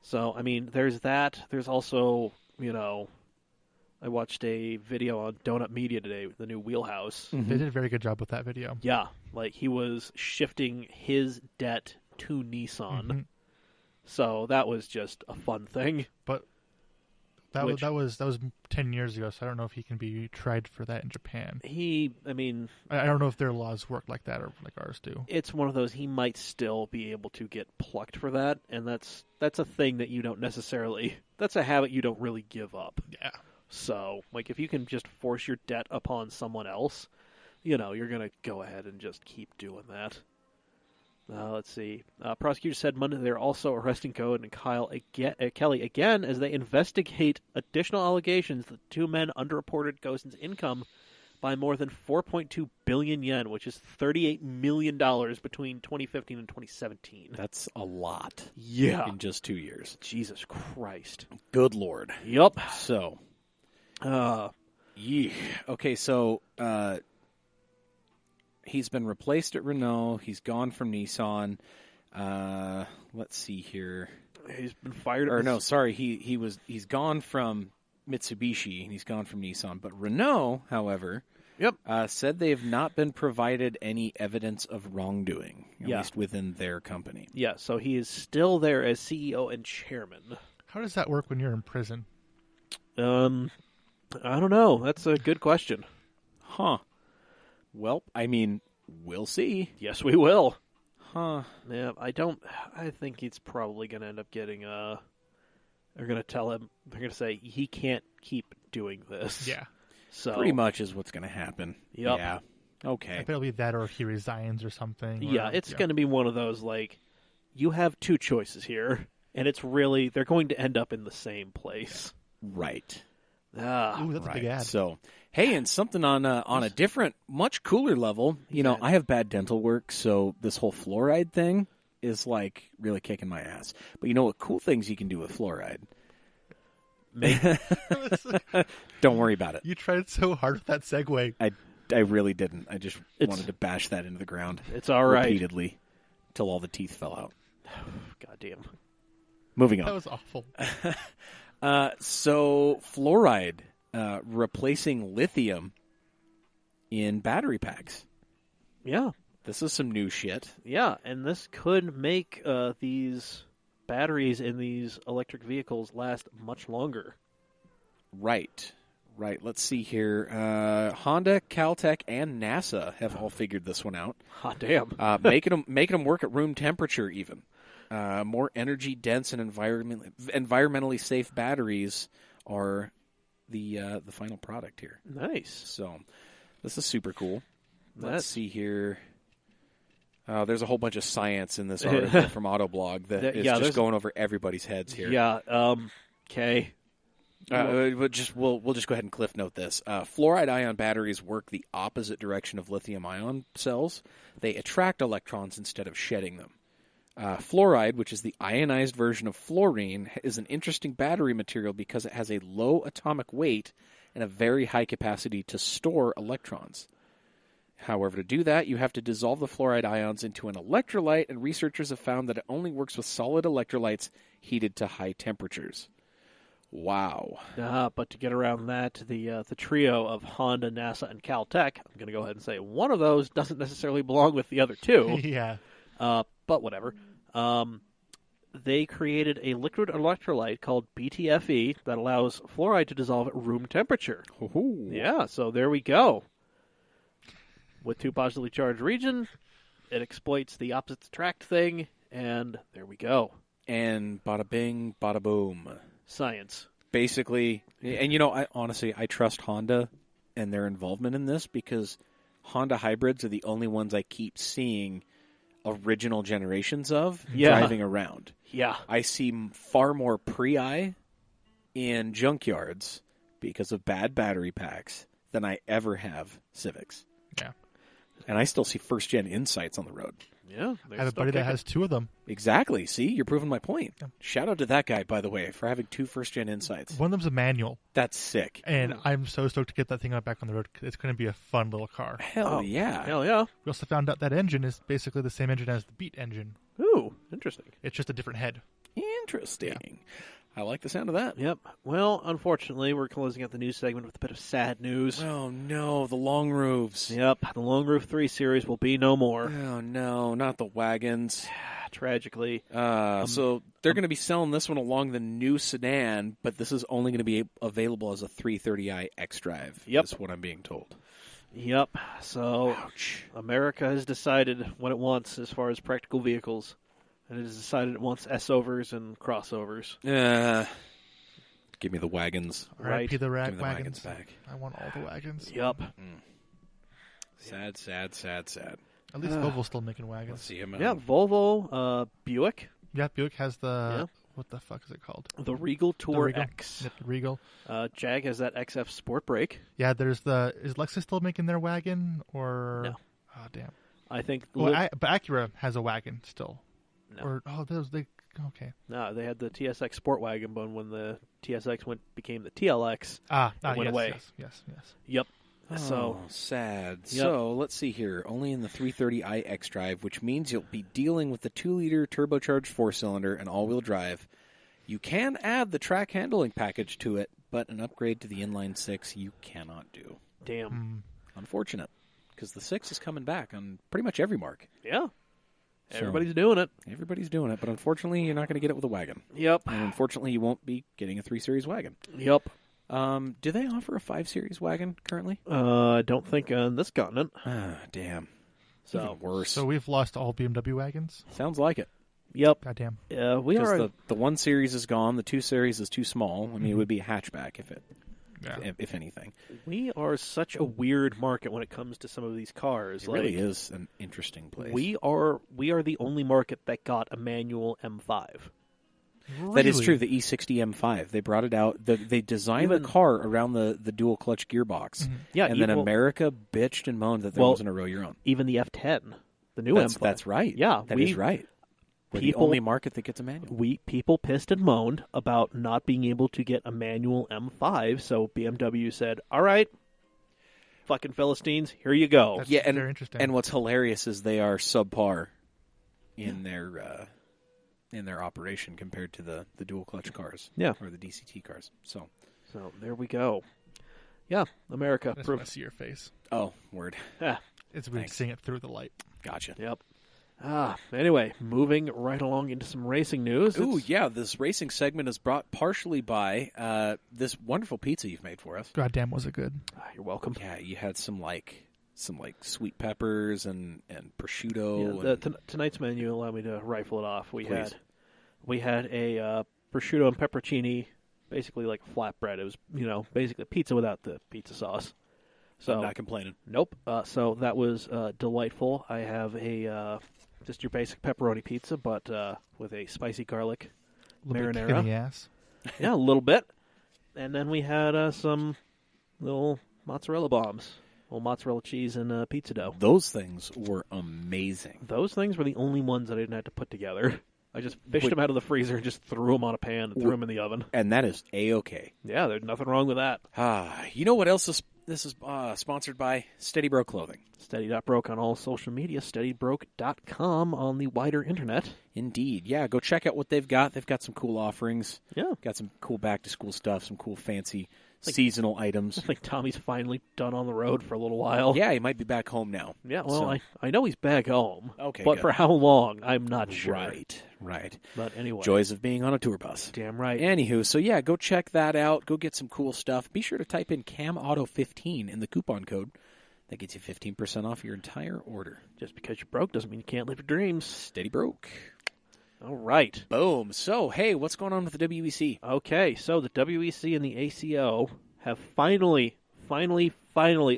So, I mean, there's that. There's also, I watched a video on Donut Media today, the new Wheelhouse. They did a very good job with that video. Yeah. Like, he was shifting his debt to Nissan. Mm-hmm. So that was just a fun thing. But that was 10 years ago, so I don't know if he can be tried for that in Japan. I don't know if their laws work like that or like ours do. It's one of those, he might still be able to get plucked for that, and that's a thing that you don't necessarily, that's a habit you don't really give up. Yeah. So, like, if you can just force your debt upon someone else, you're going to go ahead and just keep doing that. Let's see. Prosecutors said Monday they're also arresting Cohen and Kelly again as they investigate additional allegations that the two men underreported Gosen's income by more than 4.2 billion yen, which is $38 million between 2015 and 2017. That's a lot. Yeah. In just 2 years. Jesus Christ. Good Lord. Yep. So. Okay, so he's been replaced at Renault. He's gone from Nissan. Let's see here. He's been fired. He's gone from Mitsubishi and he's gone from Nissan. But Renault, however, said they have not been provided any evidence of wrongdoing, at least within their company. Yeah, so he is still there as CEO and chairman. How does that work when you're in prison? I don't know. That's a good question. Huh. Well, I mean, we'll see. Yes, we will. Huh. Yeah, I think he's probably going to end up getting, they're going to tell him, they're going to say, he can't keep doing this. Yeah. So pretty much is what's going to happen. Yep. Yeah. Okay. I bet it'll be that or he resigns or something. Yeah, it's going to be one of those, like, you have two choices here, and it's really, they're going to end up in the same place. Right. Ooh, that's a big ad. So, hey, and something on a different, much cooler level. I have bad dental work, so this whole fluoride thing is like really kicking my ass. But you know what cool things you can do with fluoride? Don't worry about it. You tried so hard with that segue. I really didn't. I just wanted to bash that into the ground. It's all right. Repeatedly till all the teeth fell out. Goddamn. Moving on. That was awful. So fluoride replacing lithium in battery packs. Yeah. This is some new shit. Yeah, and this could make these batteries in these electric vehicles last much longer. Right. Let's see here. Honda, Caltech, and NASA have all figured this one out. Hot damn. Making them work at room temperature even. More energy dense and environmentally safe batteries are the final product here. Nice. So this is super cool. Let's see here. There's a whole bunch of science in this article from Autoblog that is just going over everybody's heads here. Yeah. Okay. We'll just go ahead and cliff note this. Fluoride ion batteries work the opposite direction of lithium ion cells. They attract electrons instead of shedding them. Fluoride, which is the ionized version of fluorine, is an interesting battery material because it has a low atomic weight and a very high capacity to store electrons. However, to do that, you have to dissolve the fluoride ions into an electrolyte, and researchers have found that it only works with solid electrolytes heated to high temperatures. Wow. But to get around that, the trio of Honda, NASA, and Caltech, I'm going to go ahead and say one of those doesn't necessarily belong with the other two. Yeah. But whatever. They created a liquid electrolyte called BTFE that allows fluoride to dissolve at room temperature. Ooh. Yeah, so there we go. With two positively charged regions, it exploits the opposites attract thing, and there we go. And bada bing, bada boom. Science. Basically, and I trust Honda and their involvement in this because Honda hybrids are the only ones I keep seeing original generations of Yeah. driving around. Yeah. I see far more Prii in junkyards because of bad battery packs than I ever have Civics. Yeah. And I still see first-gen Insights on the road. Yeah. I have a buddy that has 2 of them. Exactly. See, you're proving my point. Yeah. Shout out to that guy, by the way, for having 2 first-gen Insights. One of them's a manual, That's sick. and I'm so stoked to get that thing back on the road. It's going to be a fun little car. Hell yeah. Hell yeah. We also found out that engine is basically the same engine as the Beat engine. Ooh, interesting. It's just a different head. Interesting. I like the sound of that. Yep. Well, unfortunately, we're closing out the news segment with a bit of sad news. Oh, no, the long roofs. Yep, the Long Roof 3 series will be no more. Oh, no, not the wagons. Tragically. So they're going to be selling this one along the new sedan, but this is only going to be available as a 330i xDrive. Yep. Is what I'm being told. Yep. So Ouch. America has decided what it wants as far as practical vehicles. And it has decided it wants S-overs and crossovers. Give me the wagons. Right. R.I.P. the Give me wagons. the wagons back. I want all the wagons. Yep. Sad, sad, sad, sad. At least Volvo's still making Let's wagons. see him. Yeah, Volvo, Buick, Yeah, Buick has the... Yeah. What the fuck is it called? the Regal The Tour Regal. X. Yep, the Regal. Jag has that XF Sport Brake. Yeah, there's the... Is Lexus still making their wagon? Or... No. Oh, damn. I think... Well, but Acura has a wagon still. No. Or... Oh, they... Okay. No, they had the TSX Sport Wagon, but when the TSX became the TLX, It went yes, away. Yes. Yep. Oh, So, sad. Yep. So let's see here. Only in the 330i xDrive, which means you'll be dealing with the 2-liter turbocharged 4-cylinder and all-wheel drive. You can add the track handling package to it, but an upgrade to the inline 6 you cannot do. damn. Unfortunate, because the 6 is coming back on pretty much every mark. Yeah. So- Everybody's doing it. Everybody's doing it, but unfortunately, you're not going to get it with a wagon. Yep. And unfortunately, you won't be getting a 3 Series wagon. Yep. Do they offer a 5 Series wagon currently? I don't think on this continent. Ah, damn. So, Even worse. So we've lost all BMW wagons? Sounds like it. yep. Goddamn. We Because are. the 1 Series is gone. The 2 Series is too small. I mean, it would be a hatchback if anything. We are such a weird market when it comes to some of these cars. It really is an interesting place. We are the only market that got a manual M5. That is Really? true. The E60 M5. They brought it out. They designed Even- the car around the dual clutch gearbox. Yeah, And then well, America bitched and moaned that there Well, wasn't a row your own. even the F10, the new That's, M5. that's right. Yeah, that is right. We're the people- only market that gets a manual. People pissed and moaned about not being able to get a manual M5, so BMW said, "All right, fucking Philistines, here you go." That's Yeah, and very interesting. and what's hilarious is they are subpar in their operation compared to the dual clutch cars, Yeah. or the DCT cars. So, So there we go. Yeah, America. I just want to see your face. oh, word, Ah, It's weird Thanks. seeing it through the light. gotcha. yep. Anyway, moving right along into some racing news. Ooh, It's- yeah, this racing segment is brought partially by this wonderful pizza you've made for us. Goddamn, was it good? You're welcome. Yeah, you had some sweet peppers and prosciutto. Yeah, and, tonight's menu, allow me to rifle it off. We Please. had a prosciutto and pepperoncini, basically like flatbread. It was basically pizza without the pizza sauce. So I'm not complaining. nope. So that was delightful. I have just your basic pepperoni pizza, but with a spicy garlic A little bit kick in marinara. the ass. Yeah, a little bit. And then we had some little mozzarella bombs, little mozzarella cheese and pizza dough. Those things were amazing. Those things were the only ones that I didn't have to put together. I just fished Wait. them out of the freezer and just threw them on a pan and threw them in the oven. And that is A-okay. Yeah, there's nothing wrong with that. You know what else this is sponsored by? Steady Bro Clothing. Steady.broke on all social media, steadybroke.com on the wider internet. Indeed. Yeah, go check out what they've got. They've got some cool offerings. Yeah. Got some cool back-to-school stuff, some cool fancy seasonal items. I think Tommy's finally done on the road for a little while. Yeah, he might be back home now. Yeah, well, So- I know he's back home. Okay, But good. for how long, I'm not sure. Right. But anyway. Joys of being on a tour bus. Damn right. Anywho, so yeah, go check that out. Go get some cool stuff. Be sure to type in CAMAuto15 in the coupon code. That gets you 15% off your entire order. Just because you're broke doesn't mean you can't live your dreams. Steady broke. All right. Boom. So, hey, what's going on with the WEC? Okay, so the WEC and the ACO have finally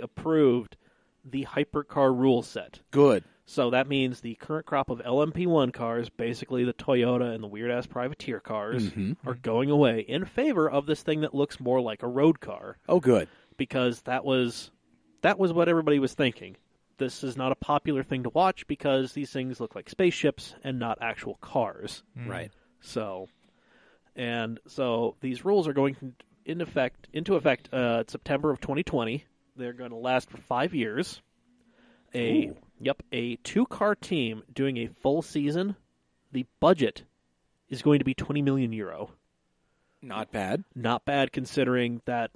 approved the Hypercar rule set. Good. So that means the current crop of LMP1 cars, basically the Toyota and the weird-ass privateer cars, are going away in favor of this thing that looks more like a road car. Oh, good. Because that was what everybody was thinking. This is not a popular thing to watch because these things look like spaceships and not actual cars. Right. So these rules are going into effect September of 2020. They're going to last for 5 years. A 2-car team doing a full season. The budget is going to be €20 million. Not bad. Not bad considering that,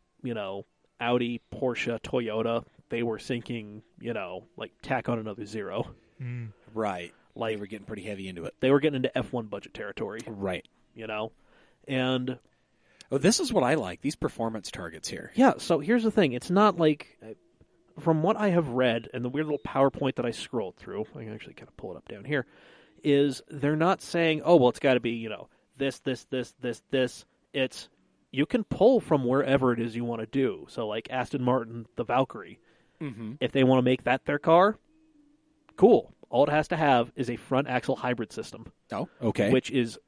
Audi, Porsche, Toyota, they were sinking, tack on another zero. Right. They were getting pretty heavy into it. They were getting into F1 budget territory. Right. And... Oh, this is what I like, these performance targets here. Yeah, so here's the thing. It's not like... From what I have read, and the weird little PowerPoint that I scrolled through, I can actually kind of pull it up down here, is they're not saying, oh, well, it's got to be, this. It's, you can pull from wherever it is you want to do. So, like Aston Martin, the Valkyrie, if they want to make that their car, cool. All it has to have is a front axle hybrid system. Oh, okay. Which is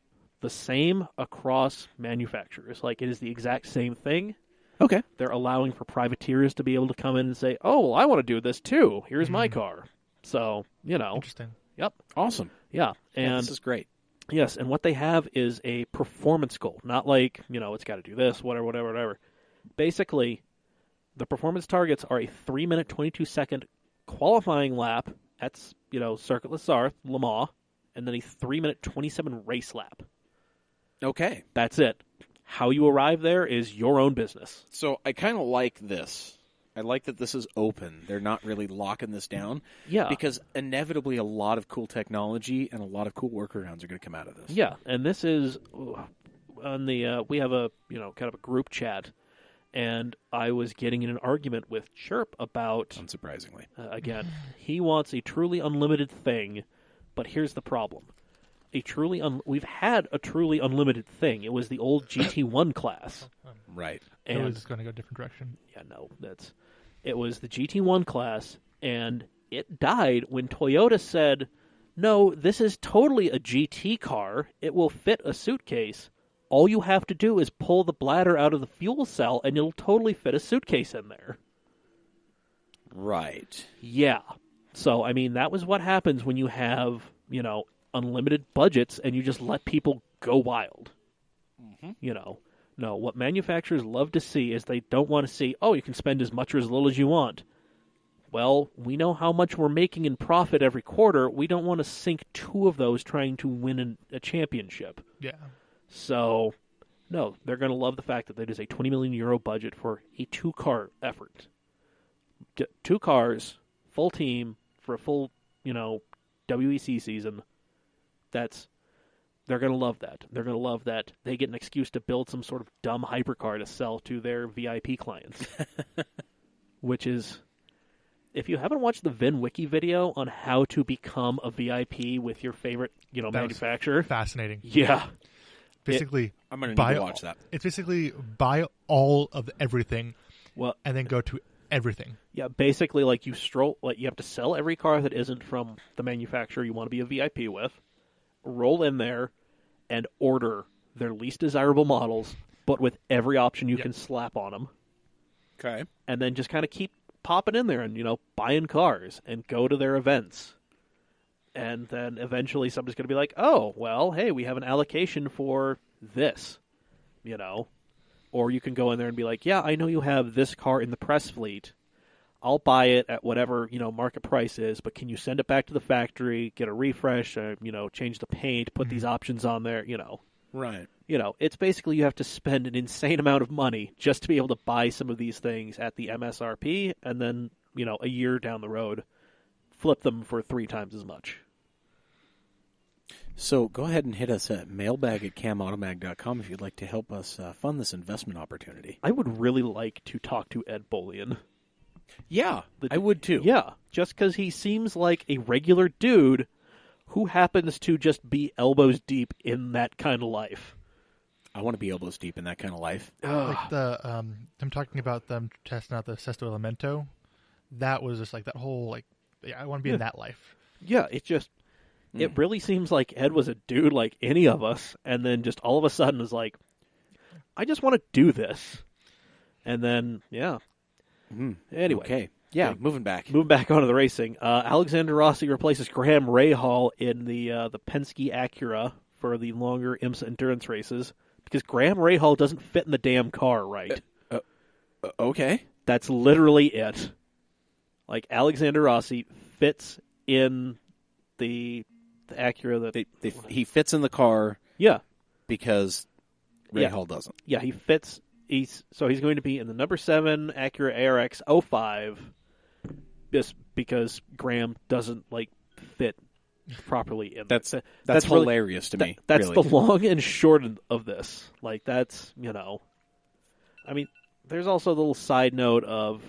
the same across manufacturers. Like, it is the exact same thing. Okay. They're allowing for privateers to be able to come in and say, oh, well, I want to do this too. Here's my car. So, Interesting. Yep. Awesome. Yeah. And this is great. Yes, and what they have is a performance goal. Not like, it's got to do this, whatever. Basically, the performance targets are a 3-minute, 22-second qualifying lap at, Circuit Les Arts, Le Mans, and then a 3-minute, 27 race lap. Okay. That's it. How you arrive there is your own business. So I kind of like this. I like that this is open. They're not really locking this down. Yeah. Because inevitably a lot of cool technology and a lot of cool workarounds are going to come out of this. Yeah, and this is on the we have a kind of a group chat, and I was getting in an argument with Chirp about, unsurprisingly, again, he wants a truly unlimited thing, but here's the problem. We've had a truly unlimited thing. It was the old GT1 class. Right. And it was going to go a different direction. Yeah, no, it was the GT1 class, and it died when Toyota said, no, this is totally a GT car. It will fit a suitcase. All you have to do is pull the bladder out of the fuel cell, and it'll totally fit a suitcase in there. Right. Yeah. So, that was what happens when you have, unlimited budgets and you just let people go wild. No, what manufacturers love to see is they don't want to see, oh, you can spend as much or as little as you want. Well, we know how much we're making in profit every quarter. We don't want to sink 2 of those trying to win a championship. Yeah. So, no, they're going to love the fact that there is a €20 million budget for a 2-car effort. 2 cars, full team, for a full, WEC season. They're going to love that. They're going to love that they get an excuse to build some sort of dumb hypercar to sell to their VIP clients. Which is, if you haven't watched the Vin Wiki video on how to become a VIP with your favorite, manufacturer. Fascinating. Yeah. Basically, I'm going to need to watch that. It's basically buy all of everything, well, and then go to everything. Yeah, basically, you have to sell every car that isn't from the manufacturer you want to be a VIP with, roll in there, and order their least desirable models, but with every option you can slap on them. Okay. And then just kind of keep popping in there and, buying cars and go to their events. And then eventually somebody's going to be like, oh, well, hey, we have an allocation for this, Or you can go in there and be like, yeah, I know you have this car in the press fleet. I'll buy it at whatever, market price is, but can you send it back to the factory, get a refresh, change the paint, put these options on there, Right. It's basically you have to spend an insane amount of money just to be able to buy some of these things at the MSRP, and then, a year down the road, flip them for 3 times as much. So go ahead and hit us at mailbag@camautomag.com if you'd like to help us fund this investment opportunity. I would really like to talk to Ed Bolian. Yeah, I would too. Yeah, just because he seems like a regular dude who happens to just be elbows deep in that kind of life. I want to be elbows deep in that kind of life. Like I'm talking about them testing out the Sesto Elemento. That was just like that whole I want to be in that life. Yeah, it really seems like Ed was a dude like any of us, and then just all of a sudden was like, I just want to do this. And then, yeah. Anyway. Okay. Yeah, moving back. Moving back onto the racing. Alexander Rossi replaces Graham Rahal in the Penske Acura for the longer IMSA endurance races because Graham Rahal doesn't fit in the damn car right. Okay. That's literally it. Like, Alexander Rossi fits in the Acura that... he fits in the car because Rahal doesn't. Yeah, he fits... He's going to be in the number 7 Acura ARX 05 just because Graham doesn't fit properly in. That's really, hilarious to me. That's really. the long and short of this. That's I mean, there's also a little side note of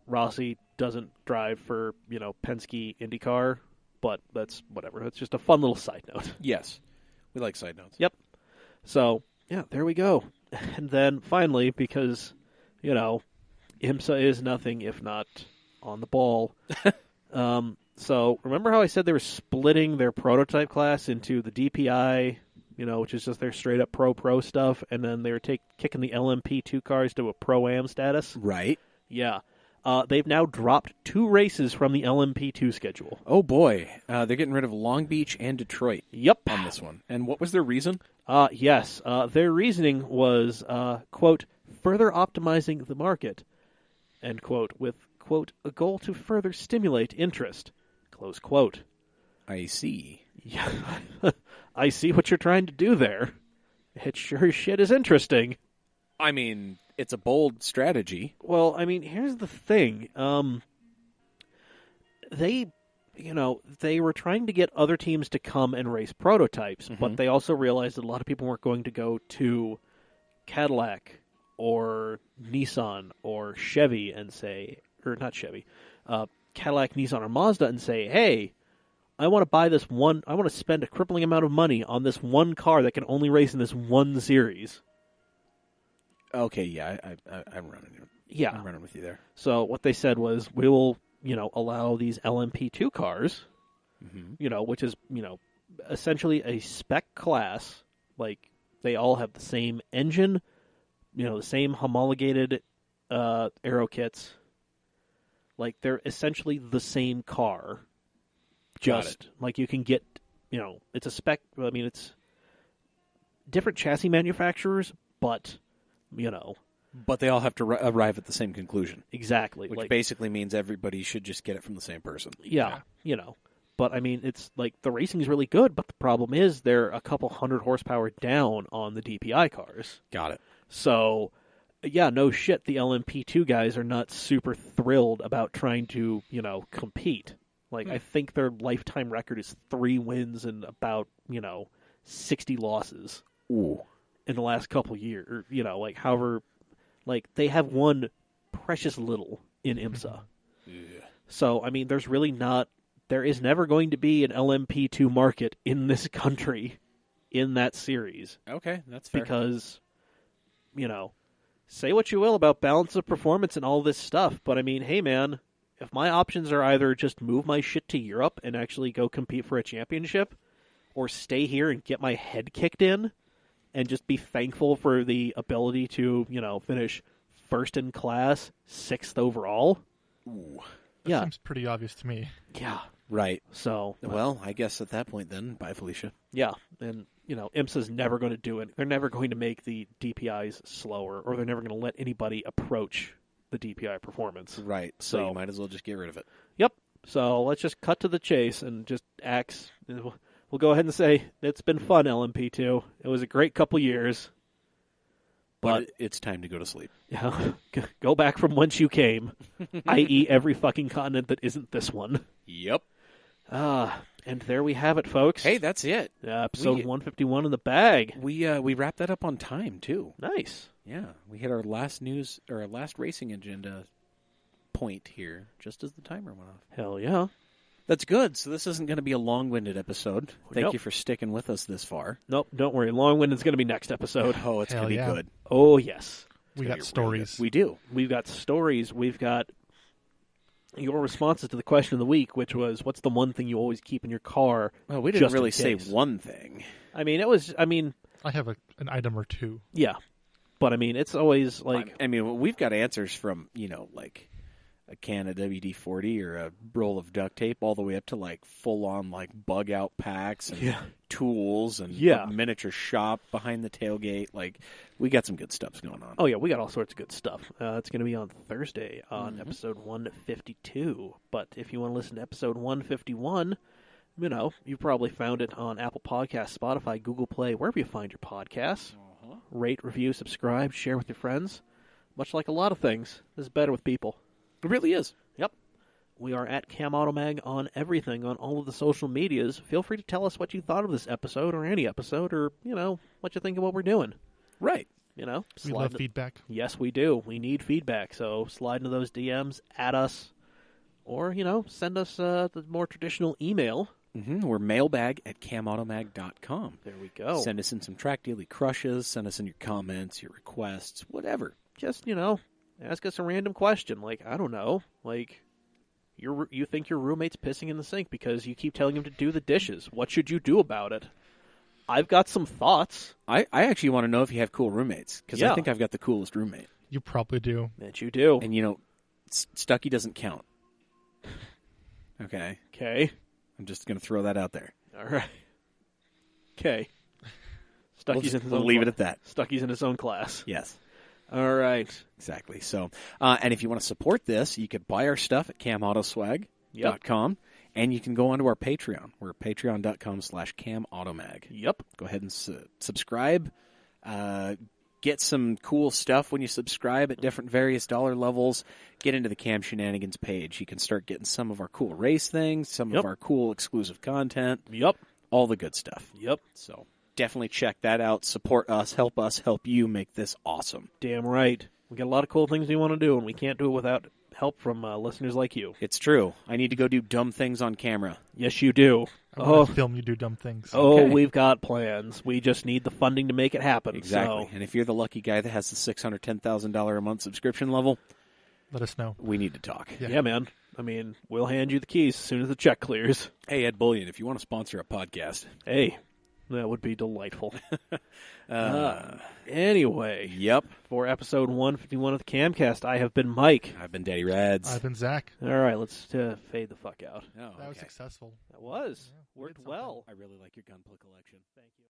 Rossi doesn't drive for Penske IndyCar, but that's whatever. It's just a fun little side note. Yes, we like side notes. Yep. So yeah, there we go. And then finally, because, IMSA is nothing if not on the ball. So remember how I said they were splitting their prototype class into the DPI, which is just their straight up pro stuff, and then they were kicking the LMP2 cars to a Pro-Am status? Right. Yeah. They've now dropped 2 races from the LMP2 schedule. Oh, boy. They're getting rid of Long Beach and Detroit on this one. And what was their reason? Yes. Their reasoning was, quote, further optimizing the market, end quote, with, quote, a goal to further stimulate interest, close quote. I see. Yeah. I see what you're trying to do there. It sure as shit is interesting. I mean, it's a bold strategy. Well, I mean, here's the thing. They were trying to get other teams to come and race prototypes, but they also realized that a lot of people weren't going to go to Cadillac or Nissan or Chevy and say, or not Chevy, Cadillac, Nissan, or Mazda and say, hey, I want to buy this one, I want to spend a crippling amount of money on this one car that can only race in this one series. Okay, yeah, I'm running. Yeah, I'm running with you there. So what they said was, we will, allow these LMP2 cars, which is, essentially a spec class. Like, they all have the same engine, the same homologated aero kits. Like, they're essentially the same car. Just like you can get, it's a spec. I mean, it's different chassis manufacturers, but. But they all have to arrive at the same conclusion. Exactly. Which basically means everybody should just get it from the same person. Yeah, But, I mean, it's like the racing is really good, but the problem is they're a couple 100 horsepower down on the DPI cars. Got it. So, yeah, no shit, the LMP2 guys are not super thrilled about trying to, compete. Like, I think their lifetime record is 3 wins and about, 60 losses. Ooh. In the last couple years, however, they have won precious little in IMSA. Yeah. So, I mean, there is never going to be an LMP2 market in this country in that series. Okay, that's fair. Because, say what you will about balance of performance and all this stuff, but I mean, hey man, if my options are either just move my shit to Europe and actually go compete for a championship, or stay here and get my head kicked in, and just be thankful for the ability to, finish first in class, 6th overall. Ooh. That seems pretty obvious to me. Yeah. Right. So. Well, I guess at that point then, bye, Felicia. Yeah. And, IMSA's never going to do it. They're never going to make the DPIs slower, or they're never going to let anybody approach the DPI performance. Right. So you might as well just get rid of it. Yep. So let's just cut to the chase and just axe. We'll go ahead and say it's been fun, LMP2. It was a great couple years. But it's time to go to sleep. Yeah, go back from whence you came, i.e. every fucking continent that isn't this one. Yep. And there we have it, folks. Hey, that's it. Episode 151 in the bag. We wrapped that up on time, too. Nice. Yeah, we hit our last racing agenda point here, just as the timer went off. Hell yeah. That's good. So this isn't going to be a long-winded episode. Thank you for sticking with us this far. Nope, don't worry. Long-winded is going to be next episode. Oh, it's going to be good. Oh, yes. We got stories. We do. We've got stories. We've got your responses to the question of the week, which was, what's the one thing you always keep in your car? Well, we didn't just in really say case? one thing. I mean, it was, I have an item or two. yeah. But, it's always like... We've got answers from, like a can of WD-40 or a roll of duct tape all the way up to, like, full-on, like, bug-out packs and tools and a miniature shop behind the tailgate. Like, we got some good stuff going on. Oh, yeah, we got all sorts of good stuff. It's going to be on Thursday on episode 152. But if you want to listen to episode 151, you probably found it on Apple Podcasts, Spotify, Google Play, wherever you find your podcasts. Rate, review, subscribe, share with your friends. Much like a lot of things, this is better with people. It really is. Yep. We are at CamAutoMag on everything, on all of the social medias. Feel free to tell us what you thought of this episode or any episode or, what you think of what we're doing. Right. We love feedback. Yes, we do. We need feedback. So slide into those DMs, at us, or, send us the more traditional email. We're mailbag@camautomag.com. There we go. Send us in some track daily crushes. Send us in your comments, your requests, whatever. Just, ask us a random question. Like, I don't know. Like, you think your roommate's pissing in the sink because you keep telling him to do the dishes. What should you do about it? I've got some thoughts. I actually want to know if you have cool roommates, because I think I've got the coolest roommate. You probably do. That you do. And, Stucky doesn't count. Okay? Okay. I'm just going to throw that out there. All right. Okay. Stucky's in his own We'll leave it at that. Stucky's in his own class. Yes. All right. Exactly. So, and if you want to support this, you could buy our stuff at CamAutoswag.com, and you can go onto our Patreon. We're at patreon.com/CamAutomag. Yep. Go ahead and subscribe. Get some cool stuff when you subscribe at different various dollar levels. Get into the Cam Shenanigans page. You can start getting some of our cool race things, some of our cool exclusive content. Yep. All the good stuff. Yep. So definitely check that out. Support us, help you make this awesome. Damn right. We got a lot of cool things we want to do, and we can't do it without help from listeners like you. It's true. I need to go do dumb things on camera. Yes, you do. I want to film you do dumb things. Oh, Okay. we've got plans. We just need the funding to make it happen. Exactly. So. And if you're the lucky guy that has the $610,000 a month subscription level, let us know. We need to talk. Yeah, man. We'll hand you the keys as soon as the check clears. Hey, Ed Bullion, if you want to sponsor a podcast. Hey, that would be delightful. Anyway. Yep. For episode 151 of the CAMcast, I have been Mike. I've been Daddy Rads. I've been Zack. All right, let's fade the fuck out. Oh, that was successful. That was. Yeah, Worked well. I really like your gunpla collection. Thank you.